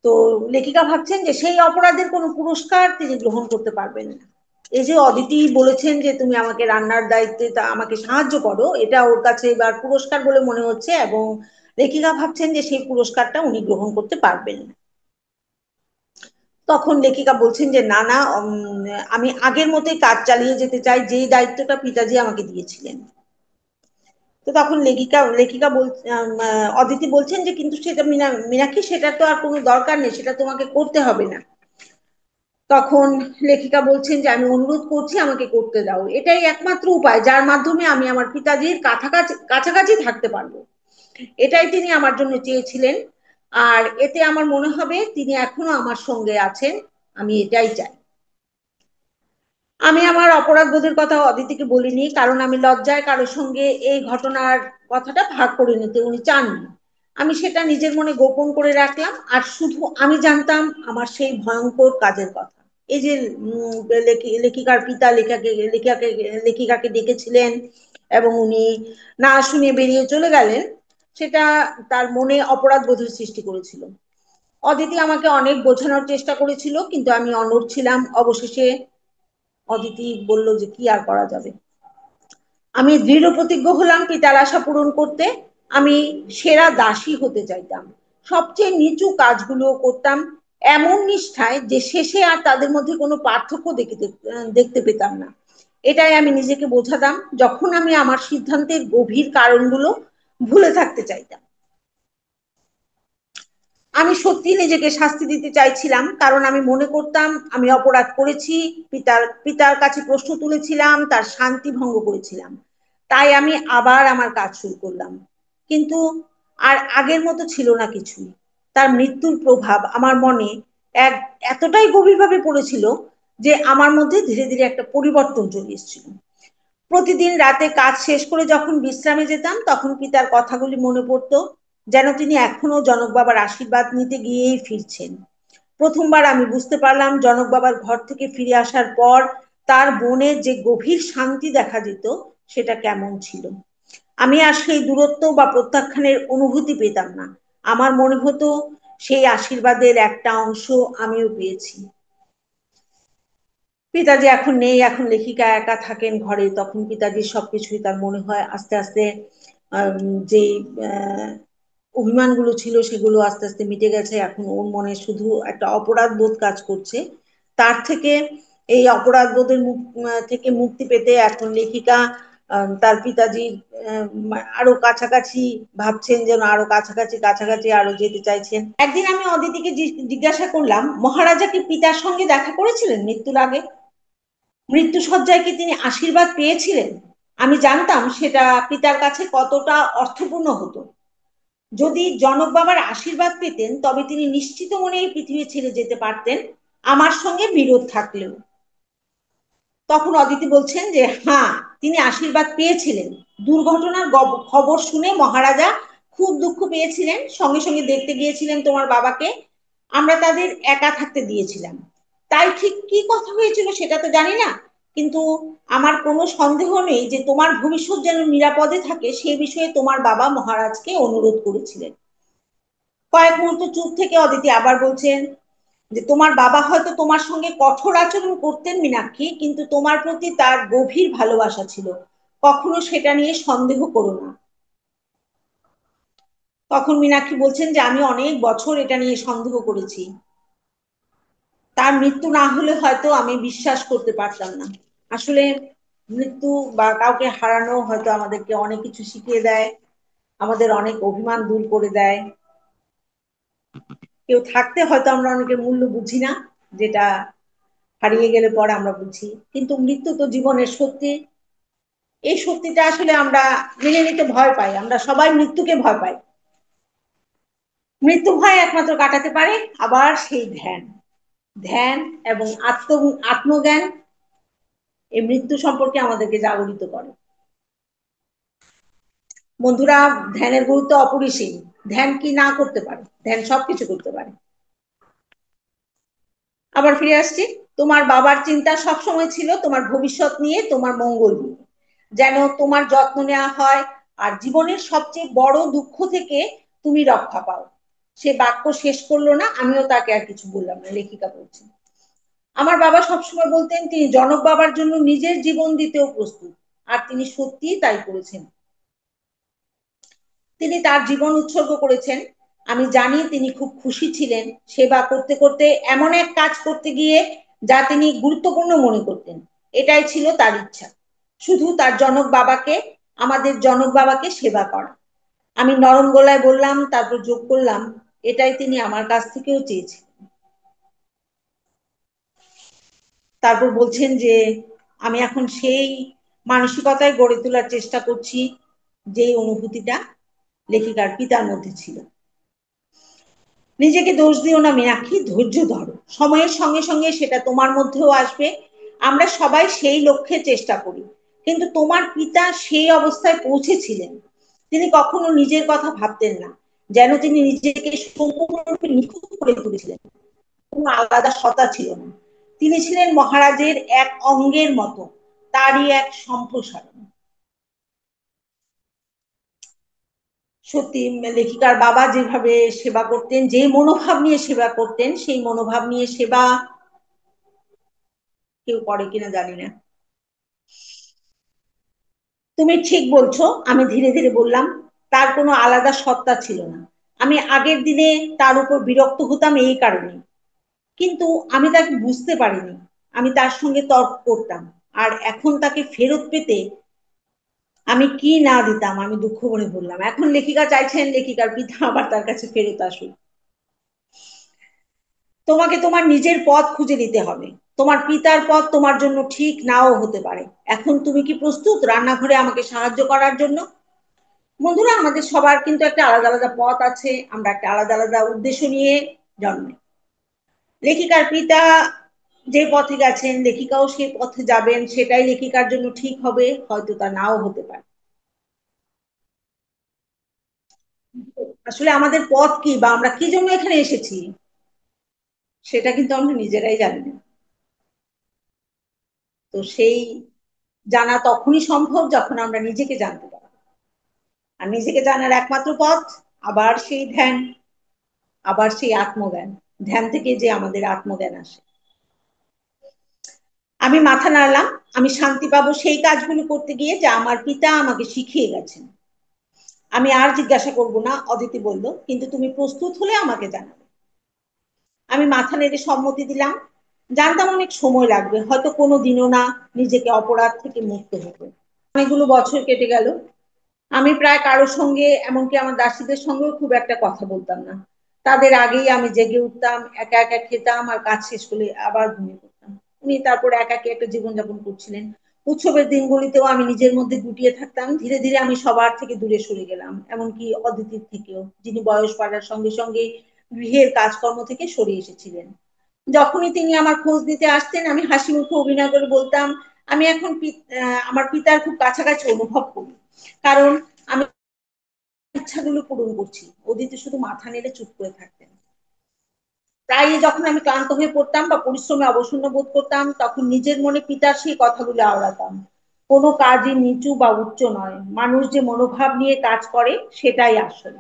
S1: তো লেখিকা ভাবছেন যে সেই অপরাধের কোনো পুরস্কার তিনি গ্রহণ করতে পারবেন না। এই যে অদিতি বলেছেন যে তুমি আমাকে রান্নার দায়িত্বে তা আমাকে সাহায্য করো, এটা ওর কাছে এবার পুরস্কার বলে মনে হচ্ছে, এবং লেখিকা ভাবছেন যে সেই পুরস্কারটা উনি গ্রহণ করতে পারবেন না। তখন লেখিকা বলছেন যে না না, আমি আগের মতোই কাজ চালিয়ে যেতে চাই, যেই দায়িত্বটা পিতাজি আমাকে দিয়েছিলেন। তো তখন লেখিকা লেখিকা বল অদিতি বলছেন যে কিন্তু সেটা মীনাক্ষী, সেটা তো আর কোনো দরকার নেই, সেটা তোমাকে করতে হবে না। তখন লেখিকা বলছেন যে আমি অনুরোধ করছি, আমাকে করতে দাও, এটাই একমাত্র উপায় যার মাধ্যমে আমি আমার পিতাজির কাছাকাছি কাছাকাছি থাকতে পারবো। এটাই তিনি আমার জন্য চেয়েছিলেন, আর এতে আমার মনে হবে তিনি এখনো আমার সঙ্গে আছেন। আমি এটাই চাই। আমি আমার অপরাধ বোধের কথা অদিতিকে বলিনি, কারণ আমি লজ্জায় কারোর সঙ্গে এই ঘটনার কথাটা ভাগ করে নিতে উনি চাননি। আমি সেটা নিজের মনে গোপন করে রাখলাম, আর শুধু আমি জানতাম আমার সেই ভয়ঙ্কর কাজের কথা। এই যে লেখিকার পিতা লেখিকাকে ডেকেছিলেন এবং উনি না শুনে বেরিয়ে চলে গেলেন, সেটা তার মনে অপরাধ বোধের সৃষ্টি করেছিল। অদিতি আমাকে অনেক বোঝানোর চেষ্টা করেছিল, কিন্তু আমি অনড় ছিলাম। অবশেষে অদিতি বলল যে কি আর করা যাবে। আমি দৃঢ় প্রতিজ্ঞ হলাম পিতার আশা পূরণ করতে। আমি সেরা দাসী হতে চাইতাম, সবচেয়ে নিচু কাজগুলো করতাম এমন নিষ্ঠায় যে শেষে আর তাদের মধ্যে কোনো পার্থক্য দেখতে পেতাম না। এটাই আমি নিজেকে বোঝাতাম যখন আমি আমার সিদ্ধান্তের গভীর কারণগুলো ভুলে থাকতে চাইতাম। আমি সত্যি নিজেকে শাস্তি দিতে চাইছিলাম, কারণ আমি মনে করতাম আমি অপরাধ করেছি, পিতার পিতার কাছে প্রশ্ন তুলেছিলাম, তার শান্তি ভঙ্গ করেছিলাম। তাই আমি আবার আমার কাজ শুরু করলাম। কিন্তু আর আগের মতো ছিল না কিছুই। তার মৃত্যুর প্রভাব আমার মনে এক এতটাই গভীরভাবে পড়েছিল যে আমার মধ্যে ধীরে ধীরে একটা পরিবর্তন চলে এসেছিল। প্রতিদিন রাতে কাজ শেষ করে যখন বিশ্রামে যেতাম, তখন পিতার কথাগুলি মনে পড়তো, যেন তিনি এখনো জনক বাবার আশীর্বাদ নিতে গিয়েই ফিরছেন। প্রথমবার আমি বুঝতে পারলাম জনক বাবার ঘর থেকে ফিরে আসার পর তার মনে যে গভীর শান্তি দেখা যেত, সেটা কেমন ছিল। আমি আর সেই দূরত্ব বা প্রত্যাখ্যানের অনুভূতি পেতাম না। আমার মনে হতো সেই আশীর্বাদের একটা অংশ আমিও পেয়েছি। পিতাজি এখন নেই, এখন লেখিকা একা থাকেন ঘরে, তখন পিতাজির সবকিছুই তার মনে হয় আস্তে আস্তে যে আহ, অভিমানগুলো ছিল সেগুলো আস্তে আস্তে মিটে গেছে। এখন ওর মনে শুধু একটা অপরাধ বোধ কাজ করছে। তার থেকে এই অপরাধ বোধের থেকে মুক্তি পেতে এখন লেখিকা তার পিতাজির আরো কাছাকাছি ভাবছেন, যেন আরো কাছাকাছি কাছাকাছি আরো যেতে চাইছেন। একদিন আমি অদিতিকে জিজ্ঞাসা করলাম, মহারাজা কি পিতার সঙ্গে দেখা করেছিলেন মৃত্যুর আগে? মৃত্যুসজ্জায় কি তিনি আশীর্বাদ পেয়েছিলেন? আমি জানতাম সেটা পিতার কাছে কতটা অর্থপূর্ণ হতো। যদি জনক বাবার আশীর্বাদ পেতেন, তবে তিনি নিশ্চিত মনে এই পৃথিবী ছেড়ে যেতে পারতেন, আমার সঙ্গে বিরোধ থাকলেও। তখন অদিতি বলছেন যে হ্যাঁ, তিনি আশীর্বাদ পেয়েছিলেন। দুর্ঘটনার খবর শুনে মহারাজা খুব দুঃখ পেয়েছিলেন, সঙ্গে সঙ্গে দেখতে গিয়েছিলেন তোমার বাবাকে। আমরা তাদের একা থাকতে দিয়েছিলাম। তাই ঠিক কি কথা হয়েছিল সেটা তো জানি না, কিন্তু আমার কোনো সন্দেহ নেই যে তোমার ভবিষ্যৎ যেন নিরাপদে থাকে সে বিষয়ে তোমার বাবা মহারাজকে অনুরোধ করেছিলেন। কয়েক মুহূর্ত চুপ থেকে অদিতি আবার বলছেন, যে তোমার বাবা হয়তো তোমার সঙ্গে কঠোর আচরণ করতেন মীনাক্ষী, কিন্তু তোমার প্রতি তার গভীর ভালোবাসা ছিল, কখনো সেটা নিয়ে সন্দেহ করো না। তখন মীনাক্ষী বলছেন যে আমি অনেক বছর এটা নিয়ে সন্দেহ করেছি, তার মৃত্যু না হলে হয়তো আমি বিশ্বাস করতে পারতাম না। আসলে মৃত্যু বা কাউকে হারানো হয়তো আমাদেরকে অনেক কিছু শিখিয়ে দেয়, আমাদের অনেক অভিমান দূর করে দেয়। কেউ থাকতে হয়তো আমরা অনেকের মূল্য বুঝি না, যেটা হারিয়ে গেলে পরে আমরা বুঝি, কিন্তু মৃত্যু তো জীবনের সত্যি। এই সত্যিটা আসলে আমরা মেনে নিতে ভয় পাই, আমরা সবাই মৃত্যুকে ভয় পাই। মৃত্যু ভয় একমাত্র কাটাতে পারে আবার সেই ধ্যান। ধ্যান এবং আত্মজ্ঞান এই মৃত্যু সম্পর্কে আমাদেরকে জাগরিত করে। বন্ধুরা, ধ্যানের গুরুত্ব অপরিসীম। ধ্যান কি না করতে পারে? ধ্যান সবকিছু করতে পারে। আবার ফিরে আসছি, তোমার বাবার চিন্তা সবসময় ছিল তোমার ভবিষ্যৎ নিয়ে, তোমার মঙ্গল নিয়ে, যেন তোমার যত্ন নেওয়া হয় আর জীবনের সবচেয়ে বড় দুঃখ থেকে তুমি রক্ষা পাও। সে বাক্য শেষ করলো না, আমিও তাকে আর কিছু বললাম না। লেখিকা বলছেন, আমার বাবা সবসময় বলতেন তিনি জনক বাবার জন্য নিজের জীবন দিতেও প্রস্তুত, আর তিনি সত্যিই তাই করেছেন। তিনি তার জীবন উৎসর্গ করেছেন। আমি জানি তিনি খুব খুশি ছিলেন সেবা করতে করতে, এমন এক কাজ করতে গিয়ে যা তিনি গুরুত্বপূর্ণ মনে করতেন। এটাই ছিল তার ইচ্ছা, শুধু তার জনক বাবাকে, আমাদের জনক বাবাকে সেবা করা। আমি নরম গলায় বললাম, তারপর যোগ করলাম, এটাই তিনি আমার কাছ থেকেও চেয়েছেন। তারপর বলছেন যে আমি এখন সেই মানসিকতায় গড়ে তোলার চেষ্টা করছি যে অনুভূতিটা লেখিকার পিতার মধ্যে ছিল। নিজেকে দোষ দিও না মীনাক্ষী, ধৈর্য ধরো, সময়ের সঙ্গে সঙ্গে সেটা তোমার মধ্যেও আসবে। আমরা সবাই সেই লক্ষ্যে চেষ্টা করি, কিন্তু তোমার পিতা সেই অবস্থায় পৌঁছেছিলেন। তিনি কখনো নিজের কথা ভাবতেন না, যেন তিনি নিজেকে সম্পূর্ণরূপে নিখুঁত করে তুলেছিলেন। কোনো আলাদা সত্তা ছিল না, তিনি ছিলেন মহারাজের এক অঙ্গের মতো, তারই এক সম্প্রসারণ। সত্যি লেখিকার বাবা যেভাবে সেবা করতেন, যে মনোভাব নিয়ে সেবা করতেন, সেই মনোভাব নিয়ে সেবা কেউ করে কিনা জানি না। তুমি ঠিক বলছো, আমি ধীরে ধীরে বললাম, তার কোনো আলাদা সত্তা ছিল না। আমি আগের দিনে তার উপর বিরক্ত হতাম এই কারণে, কিন্তু আমি তাকে বুঝতে পারিনি। আমি তার সঙ্গে তর্ক করতাম, আর এখন তাকে ফেরত পেতে আমি কি না দিতাম। আমি দুঃখ মনে বললাম, এখন লেখিকা চাইছেন লেখিকার পিতা আবার তার কাছে ফেরত আসুক। তোমাকে তোমার নিজের পথ খুঁজে নিতে হবে, তোমার পিতার পথ তোমার জন্য ঠিক নাও হতে পারে। এখন তুমি কি প্রস্তুত রান্নাঘরে আমাকে সাহায্য করার জন্য? বন্ধুরা, আমাদের সবার কিন্তু একটা আলাদা আলাদা পথ আছে, আমরা একটা আলাদা আলাদা উদ্দেশ্য নিয়ে জন্মাই। লেখিকার পিতা যে পথে গেছেন, লেখিকাও সেই পথে যাবেন, সেটাই লেখিকার জন্য ঠিক হবে, হয়তো তা নাও হতে পারে। আসলে আমাদের পথ কি বা আমরা কি জন্য এখানে এসেছি, সেটা কিন্তু আমরা নিজেরাই জানি না। তো সেই জানা তখনই সম্ভব যখন আমরা নিজেকে জানতে পারবো। আর নিজেকে জানার একমাত্র পথ আবার সেই ধ্যান, আবার সেই আত্মজ্ঞান। ধ্যান থেকে যে আমাদের আত্মজ্ঞান আসে। আমি মাথা নাড়লাম, আমি শান্তি পাবো সেই কাজগুলো করতে গিয়ে যা আমার পিতা আমাকে শিখিয়ে গেছেন। আমি আর জিজ্ঞাসা করব না, অদিতি বলল, কিন্তু তুমি প্রস্তুত হলে আমাকে জানাবে। আমি মাথা নেড়ে সম্মতি দিলাম। জানতাম অনেক সময় লাগবে, হয়তো কোনো দিনও না নিজেকে অপরাধ থেকে মুক্ত হতে। অনেকগুলো বছর কেটে গেল, আমি প্রায় কারোর সঙ্গে, এমনকি আমার দাসীদের সঙ্গেও খুব একটা কথা বলতাম না। তাদের আগেই আমি জেগে উঠতাম, একা একা খেতাম, আর কাজ শেষ করলে আবার ঘুমিয়ে পড়তাম। উনি তারপর একাকী একটা জীবনযাপন করছিলেন। উৎসবের দিনগুলিতেও আমি নিজের মধ্যে গুটিয়ে থাকতাম। ধীরে ধীরে আমি সবার থেকে দূরে সরে গেলাম, এমনকি অদিতির থেকেও, যিনি বয়স বাড়ার সঙ্গে সঙ্গে গৃহের কাজকর্ম থেকে সরে এসেছিলেন। যখনই তিনি আমার খোঁজ নিতে আসতেন, আমি হাসি মুখে অভিনয় করে বলতাম আমি এখন আমার পিতার খুব কাছাকাছি অনুভব করি, কারণ আমি ইচ্ছাগুলো পূরণ করছি। অদিতি শুধু মাথা নেড়ে চুপ করে থাকতেন। তাই যখন আমি ক্লান্ত হয়ে পড়তাম বা পরিশ্রমে অবসন্ন বোধ করতাম, তখন নিজের মনে পিতার সেই কথাগুলো আওড়াতাম, কোনো কাজই নিচু বা উচ্চ নয়, মানুষ যে মনোভাব নিয়ে কাজ করে সেটাই আসল।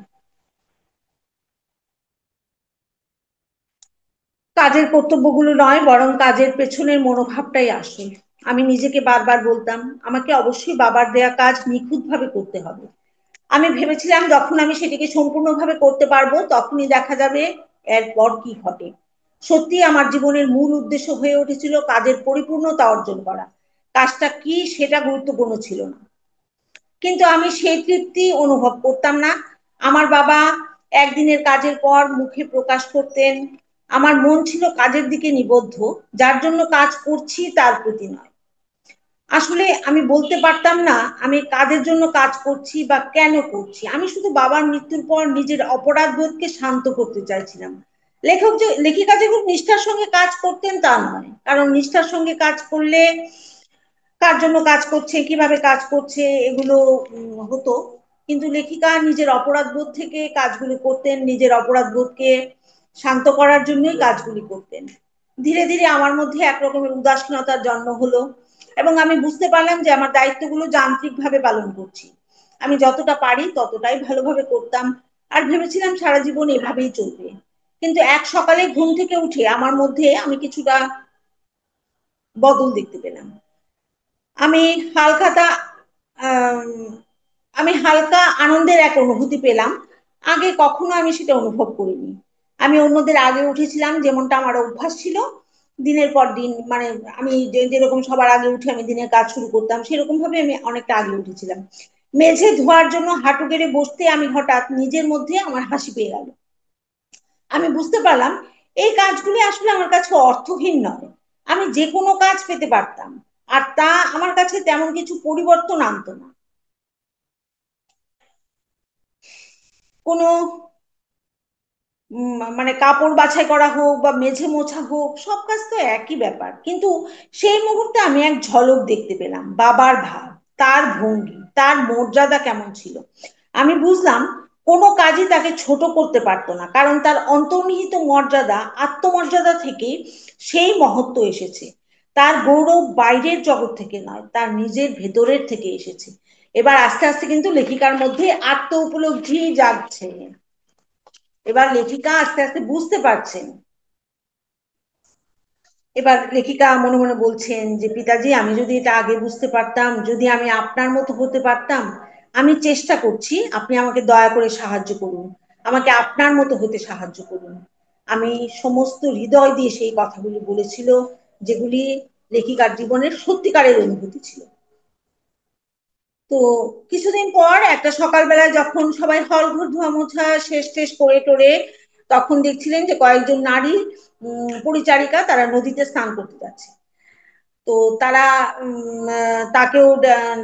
S1: কাজের কর্তব্যগুলো নয়, বরং কাজের পেছনের মনোভাবটাই আসে। আমি নিজেকে বারবার বলতাম আমাকে অবশ্যই বাবার দেয়া কাজ নিখুঁতভাবে করতে হবে। আমি ভেবেছিলাম যখন আমি সেটিকে সম্পূর্ণভাবে করতে পারবো তখনই দেখা যাবে এরপর কি ঘটে। সত্যি আমার জীবনের মূল উদ্দেশ্য হয়ে উঠেছিল কাজের পরিপূর্ণতা অর্জন করা। কাজটা কি সেটা গুরুত্বপূর্ণ ছিল না, কিন্তু আমি সেই তৃপ্তি অনুভব করতাম না। আমার বাবা একদিনের কাজের পর মুখে প্রকাশ করতেন, আমার মন ছিল কাজের দিকে নিবদ্ধ, যার জন্য কাজ করছি তার প্রতি নয়। আসলে আমি বলতে পারতাম না আমি কাদের জন্য কাজ করছি বা কেন করছি। আমি শুধু বাবার মৃত্যুর পর নিজের অপরাধ বোধকে শান্ত করতে চাইছিলাম। লেখিকা যে খুব নিষ্ঠার সঙ্গে কাজ করতেন তা নয়, কারণ নিষ্ঠার সঙ্গে কাজ করলে কার জন্য কাজ করছে, কিভাবে কাজ করছে, এগুলো হতো। কিন্তু লেখিকা নিজের অপরাধ বোধ থেকে কাজগুলি করতেন, নিজের অপরাধ বোধকে শান্ত করার জন্যই কাজগুলি করতেন। ধীরে ধীরে আমার মধ্যে একরকমের উদাসীনতার জন্ম হলো, এবং আমি বুঝতে পারলাম যে আমার দায়িত্বগুলো যান্ত্রিকভাবে পালন করছি। আমি যতটা পারি ততটাই ভালোভাবে করতাম, আর ভেবেছিলাম সারা জীবন এভাবেই চলবে। কিন্তু এক সকালে ঘুম থেকে উঠে আমার মধ্যে আমি কিছুটা বদল দেখতে পেলাম। আমি হালখাতা আম, আমি হালকা আনন্দের এক অনুভূতি পেলাম। আগে কখনো আমি সেটা অনুভব করিনি। আমি অন্যদের আগে উঠেছিলাম, যেমনটা আমার অভ্যাস ছিল। দিনের পর দিন, মানে আমি যেরকম সবার আগে উঠে আমি দিনের কাজ শুরু করতাম, সেরকম ভাবে আমি অনেকটা আগে উঠেছিলাম। মেঝে ধোয়ার জন্য হাঁটু গেড়ে বসতে আমি হঠাৎ নিজের মধ্যে আমার হাসি পেয়ে গেল। আমি বুঝতে পারলাম এই কাজগুলি আসলে আমার কাছে অর্থহীন নয়। আমি যে কোনো কাজ পেতে পারতাম, আর তা আমার কাছে তেমন কিছু পরিবর্তন আনতো না। কোনো মানে কাপড় বাছাই করা হোক বা মেঝে মোছা হোক, সব কাজ তো একই ব্যাপার। কিন্তু সেই মুহূর্তে আমি এক ঝলক দেখতে পেলাম বাবার ভাব, তার ভঙ্গি, তার মর্যাদা কেমন ছিল। আমি বুঝলাম কোনো কাজই তাকে ছোট করতে পারতো না, কারণ তার অন্তর্নিহিত মর্যাদা, আত্মমর্যাদা থেকে সেই মহত্ব এসেছে। তার গৌরব বাইরের জগৎ থেকে নয়, তার নিজের ভেতরের থেকে এসেছে। এবার আস্তে আস্তে কিন্তু লেখিকার মধ্যে আত্ম উপলব্ধি জাগছে। এবার লেখিকা আস্তে আস্তে বুঝতে পারছেন। এবার লেখিকা মনে মনে বলছেন যে পিতাজি, আমি যদি এটা আগে বুঝতে পারতাম, যদি আমি আপনার মতো হতে পারতাম। আমি চেষ্টা করছি, আপনি আমাকে দয়া করে সাহায্য করুন, আমাকে আপনার মতো হতে সাহায্য করুন। আমি সমস্ত হৃদয় দিয়ে সেই কথাগুলি বলেছিল, যেগুলি লেখিকার জীবনের সত্যিকারের অনুভূতি ছিল। তো কিছুদিন পর একটা সকালবেলায় যখন সবাই হল ঘর ধোয়া মোছা শেষ টেষ করে টোরে, তখন দেখছিলেন যে কয়েকজন নারী পরিচারিকা তারা নদীতে স্নান করতে যাচ্ছে। তো তারা তাকেও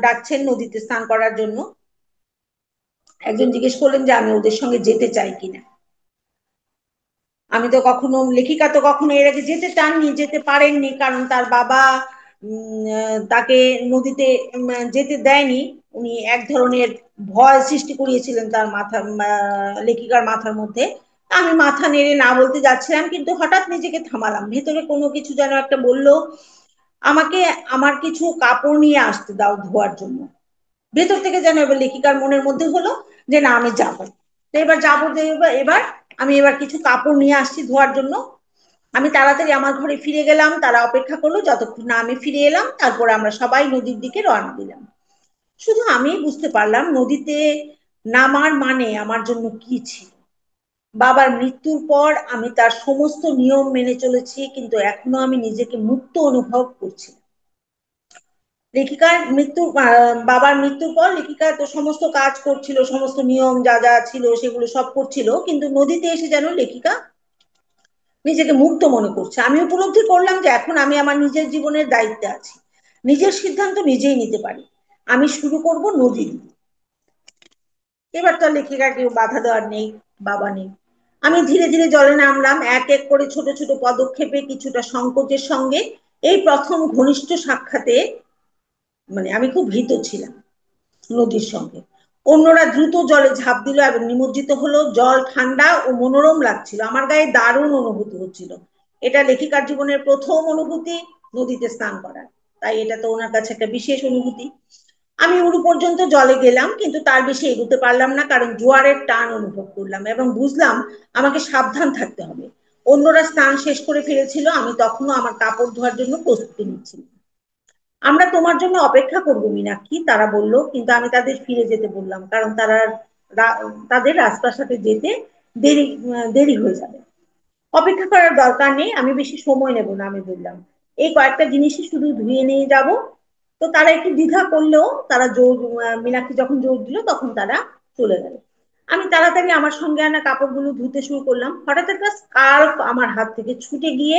S1: ডাকছেন নদীতে স্নান করার জন্য। একজন জিজ্ঞেস করলেন যে আমি ওদের সঙ্গে যেতে চাই কিনা। আমি তো কখনো, লেখিকা তো কখনো এর আগে যেতে চাননি, যেতে পারেননি, কারণ তার বাবা তাকে নদীতে যেতে দেয়নি। উনি এক ধরনের ভয় সৃষ্টি করিয়েছিলেন তার মাথা, লেখিকার মাথার মধ্যে। আমি মাথা নেড়ে না বলতে যাচ্ছিলাম, কিন্তু হঠাৎ নিজেকে থামালাম, ভেতরে কোনো কিছু যেন একটা বললো আমাকে আমার কিছু কাপড় নিয়ে আসতে দাও ধোয়ার জন্য। ভেতর থেকে যেন এবার লেখিকার মনের মধ্যে হলো যে না, আমি যাবো। তো এবার যাবো, যে এবার আমি এবার কিছু কাপড় নিয়ে আসছি ধোয়ার জন্য। আমি তাড়াতাড়ি আমার ঘরে ফিরে গেলাম, তারা অপেক্ষা করলো যতক্ষণ না আমি ফিরে এলাম, তারপরে আমরা সবাই নদীর দিকে রওনা দিলাম। শুধু আমি বুঝতে পারলাম নদীতে নামার মানে আমার জন্য কি ছিল। বাবার মৃত্যুর পর আমি তার সমস্ত নিয়ম মেনে চলেছি, কিন্তু এখনো আমি নিজেকে মুক্ত অনুভব করছি। লেখিকার মৃত্যু, বাবার মৃত্যুর পর লেখিকা তো সমস্ত কাজ করছিল, সমস্ত নিয়ম যা যা ছিল সেগুলো সব করছিল, কিন্তু নদীতে এসে যেন লেখিকা নিজেকে মুক্ত মনে করছে। আমি উপলব্ধি করলাম যে এখন আমি আমার নিজের জীবনের দায়িত্বে আছি, নিজের সিদ্ধান্ত নিজেই নিতে পারি। আমি শুরু করব নদী দিয়ে। এবার তো লেখিকা কেউ বাধা দেওয়ার নেই, বাবা নেই। আমি ধীরে ধীরে জলে নামলাম, এক এক করে ছোট ছোট পদক্ষেপে, কিছুটা সংকোচের সঙ্গে। এই প্রথম ঘনিষ্ঠ সাক্ষাতে মানে আমি খুব ভীত ছিলাম নদীর সঙ্গে। অন্যরা দ্রুত জলে ঝাঁপ দিল এবং নিমজ্জিত হলো। জল ঠান্ডা ও মনোরম লাগছিল, আমার গায়ে দারুণ অনুভূতি হচ্ছিল। এটা লেখিকার জীবনের প্রথম অনুভূতি, নদীতে স্নান করার। তাই এটা তো ওনার কাছে একটা বিশেষ অনুভূতি। আমি উড়ু পর্যন্ত জলে গেলাম, কিন্তু তার বেশি এগোতে পারলাম না, কারণ জোয়ারের টান অনুভব করলাম এবং বুঝলাম আমাকে সাবধান থাকতে হবে। অন্যরা স্নান শেষ করে ফেলেছিল, আমি তখনও আমার কাপড় ধোয়ার জন্য প্রস্তুতি নিচ্ছিলাম। আমরা তোমার জন্য অপেক্ষা করবো মীনাক্ষী, তারা বলল, কিন্তু আমি তাদের ফিরে যেতে বললাম, কারণ তাদের রাজপ্রাসাদে যেতে দেরি দেরি হয়ে যাবে। অপেক্ষা করার দরকার নেই, আমি বেশি সময় নেব না, আমি বললাম। এই কয়েকটা জিনিসই শুধু ধুয়ে নিয়ে যাব। তো তারা একটু দ্বিধা করলেও তারা জোর, মীনাক্ষী যখন জোর দিল তখন তারা চলে গেল। আমি তাড়াতাড়ি আমার সঙ্গে আনা কাপড়গুলো ধুতে শুরু করলাম। হঠাৎ একটা স্কার্ফ আমার হাত থেকে ছুটে গিয়ে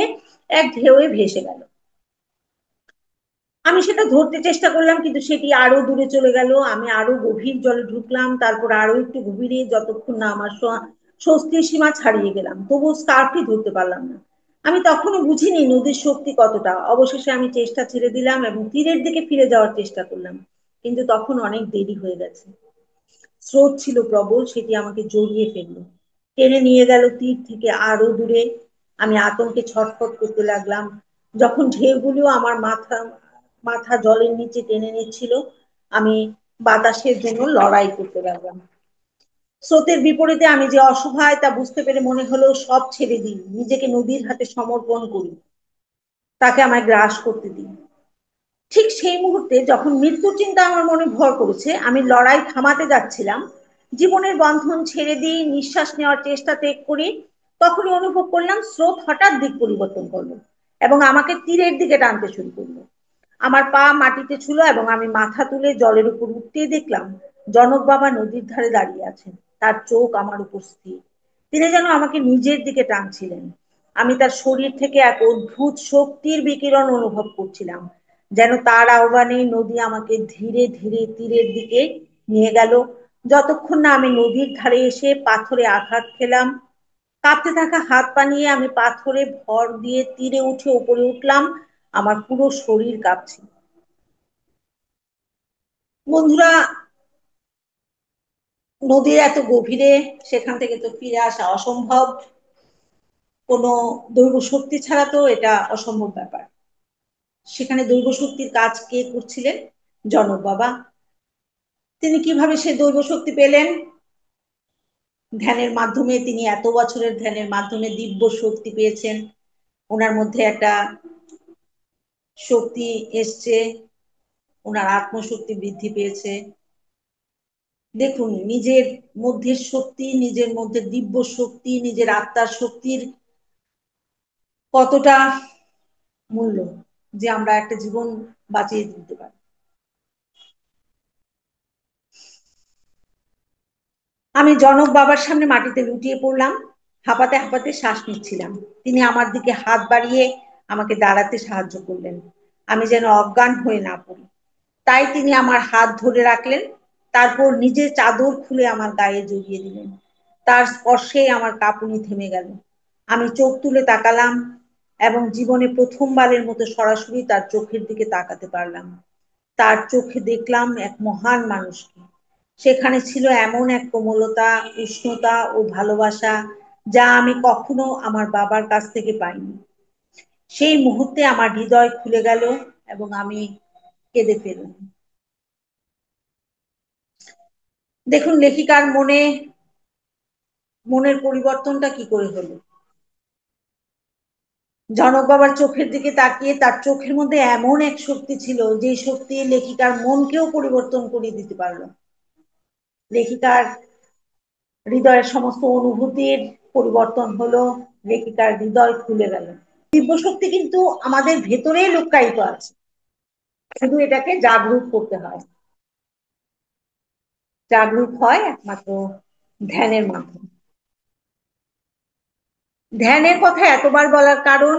S1: এক ঢেউয়ে ভেসে গেল। আমি সেটা ধরতে চেষ্টা করলাম, কিন্তু সেটি আরো দূরে চলে গেল। আমি আরো গভীর জলে ঢুকলাম, তারপর আরো একটু গভীরে, যতক্ষণ না আমার স্বস্তির সীমা ছাড়িয়ে গেলাম, তবু স্কার্ফটি ধরতে পারলাম না। আমি তখনও বুঝিনি নদীর শক্তি কতটা। অবশেষে আমি চেষ্টা ছেড়ে দিলাম এবং তীরের দিকে ফিরে যাওয়ার চেষ্টা করলাম, কিন্তু তখন অনেক দেরি হয়ে গেছে। স্রোত ছিল প্রবল, সেটি আমাকে জড়িয়ে ফেললো, টেনে নিয়ে গেল তীর থেকে আরো দূরে। আমি আতঙ্কে ছটফট করতে লাগলাম। যখন ঢেউগুলো আমার মাথা মাথা জলের নিচে টেনে নিচ্ছিল, আমি বাতাসের জন্য লড়াই করতে লাগলাম। স্রোতের বিপরীতে আমি যে অসহায় তা বুঝতে পেরে মনে হলো সব ছেড়ে দিই, নিজেকে নদীর হাতে সমর্পণ করি, তাকে আমায় গ্রাস করতে দিই। ঠিক সেই মুহূর্তে যখন মৃত্যুর চিন্তা আমার মনে ভর করেছে, আমি লড়াই থামাতে যাচ্ছিলাম, জীবনের বন্ধন ছেড়ে দিয়ে নিঃশ্বাস নেওয়ার চেষ্টা ত্যাগ করি, তখনই অনুভব করলাম স্রোত হঠাৎ দিক পরিবর্তন করলো এবং আমাকে তীরের দিকে টানতে শুরু করলো। আমার পা মাটিতে ছিল এবং আমি মাথা তুলে জলের উপর উঠতেই দেখলাম জনক বাবা নদীর ধারে দাঁড়িয়ে আছেন। তার চোখ আমার উপর স্থির। তিনি যেন আমাকে নিজের দিকে টানছিলেন। আমি তার শরীর থেকে এক অদ্ভুত শক্তির বিকিরণ অনুভব করছিলাম, যেন তার আহ্বানে নদী আমাকে ধীরে ধীরে তীরের দিকে নিয়ে গেল, যতক্ষণ না আমি নদীর ধারে এসে পাথরে আঘাত খেলাম। কাঁপতে থাকা হাত পা নিয়ে আমি পাথরে ভর দিয়ে তীরে উঠে উপরে উঠলাম। আমার পুরো শরীর কাঁপছে। বন্ধুরা, নদীর এত গভীরে, সেখান থেকে তো ফিরে আসা অসম্ভব। কোনো দৈব শক্তি ছাড়া তো এটা অসম্ভব ব্যাপার। সেখানে দৈব শক্তির কাজ কে করছিলেন? জনক বাবা। তিনি কিভাবে সে দৈব শক্তি পেলেন? ধ্যানের মাধ্যমে, তিনি এত বছরের ধ্যানের মাধ্যমে দিব্য শক্তি পেয়েছেন। ওনার মধ্যে একটা শক্তি এসছে, ওনার আত্মশক্তি বৃদ্ধি পেয়েছে। দেখুন, নিজের মধ্যে শক্তি, নিজের মধ্যে দিব্য শক্তি, নিজের আত্মার শক্তির কতটা মূল্য, যে আমরা একটা জীবন বাঁচিয়ে দিতে পারি। আমি জনক বাবার সামনে মাটিতে লুটিয়ে পড়লাম, হাঁপাতে হাঁপাতে শ্বাস নিচ্ছিলাম। তিনি আমার দিকে হাত বাড়িয়ে আমাকে দাঁড়াতে সাহায্য করলেন, আমি যেন অজ্ঞান হয়ে না পড়ি। তাই তিনি আমার হাত ধরে রাখলেন, তারপর নিজের চাদর খুলে আমার গায়ে জড়িয়ে দিলেন। তার স্পর্শে আমার কাঁপুনি থেমে গেল। আমি চোখ তুলে তাকালাম এবং জীবনে প্রথমবারের মতো সরাসরি তার চোখের দিকে তাকাতে পারলাম। তার চোখে দেখলাম এক মহান মানুষকে। সেখানে ছিল এমন এক কোমলতা, উষ্ণতা ও ভালোবাসা, যা আমি কখনো আমার বাবার কাছ থেকে পাইনি। সেই মুহূর্তে আমার হৃদয় খুলে গেল এবং আমি কেঁদে ফেললাম। দেখুন, লেখিকার মনের পরিবর্তনটা কি করে হলো। জনক বাবার চোখের দিকে তাকিয়ে তার চোখের মধ্যে এমন এক শক্তি ছিল, যে শক্তি লেখিকার মনকেও পরিবর্তন করে দিতে পারলো। লেখিকার হৃদয়ের সমস্ত অনুভূতির পরিবর্তন হলো, লেখিকার হৃদয় খুলে গেল। দিব্য শক্তি কিন্তু আমাদের ভেতরেই লুকায়িত আছে, শুধু এটাকে জাগরুক করতে হয়। জাগরুক হয় একমাত্র ধ্যানের মাধ্যমে। ধ্যানের কথা এতবার বলার কারণ,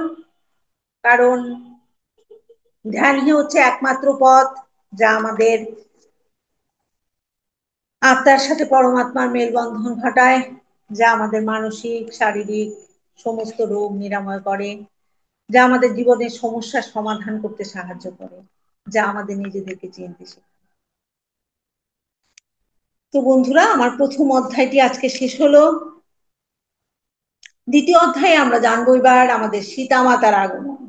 S1: কারণ ধ্যানই হচ্ছে একমাত্র পথ যা আমাদের আত্মার সাথে পরমাত্মার মেলবন্ধন ঘটায়, যা আমাদের মানসিক শারীরিক সমস্ত রোগ নিরাময় করে, যা আমাদের জীবনের সমস্যার সমাধান করতে সাহায্য করে, যা আমাদের নিজেদেরকে চিনতে শেখায়। তো বন্ধুরা, আমার প্রথম অধ্যায়টি আজকে শেষ হলো। দ্বিতীয় অধ্যায়ে আমরা জানবো এবার আমাদের সীতা মাতার আগমন।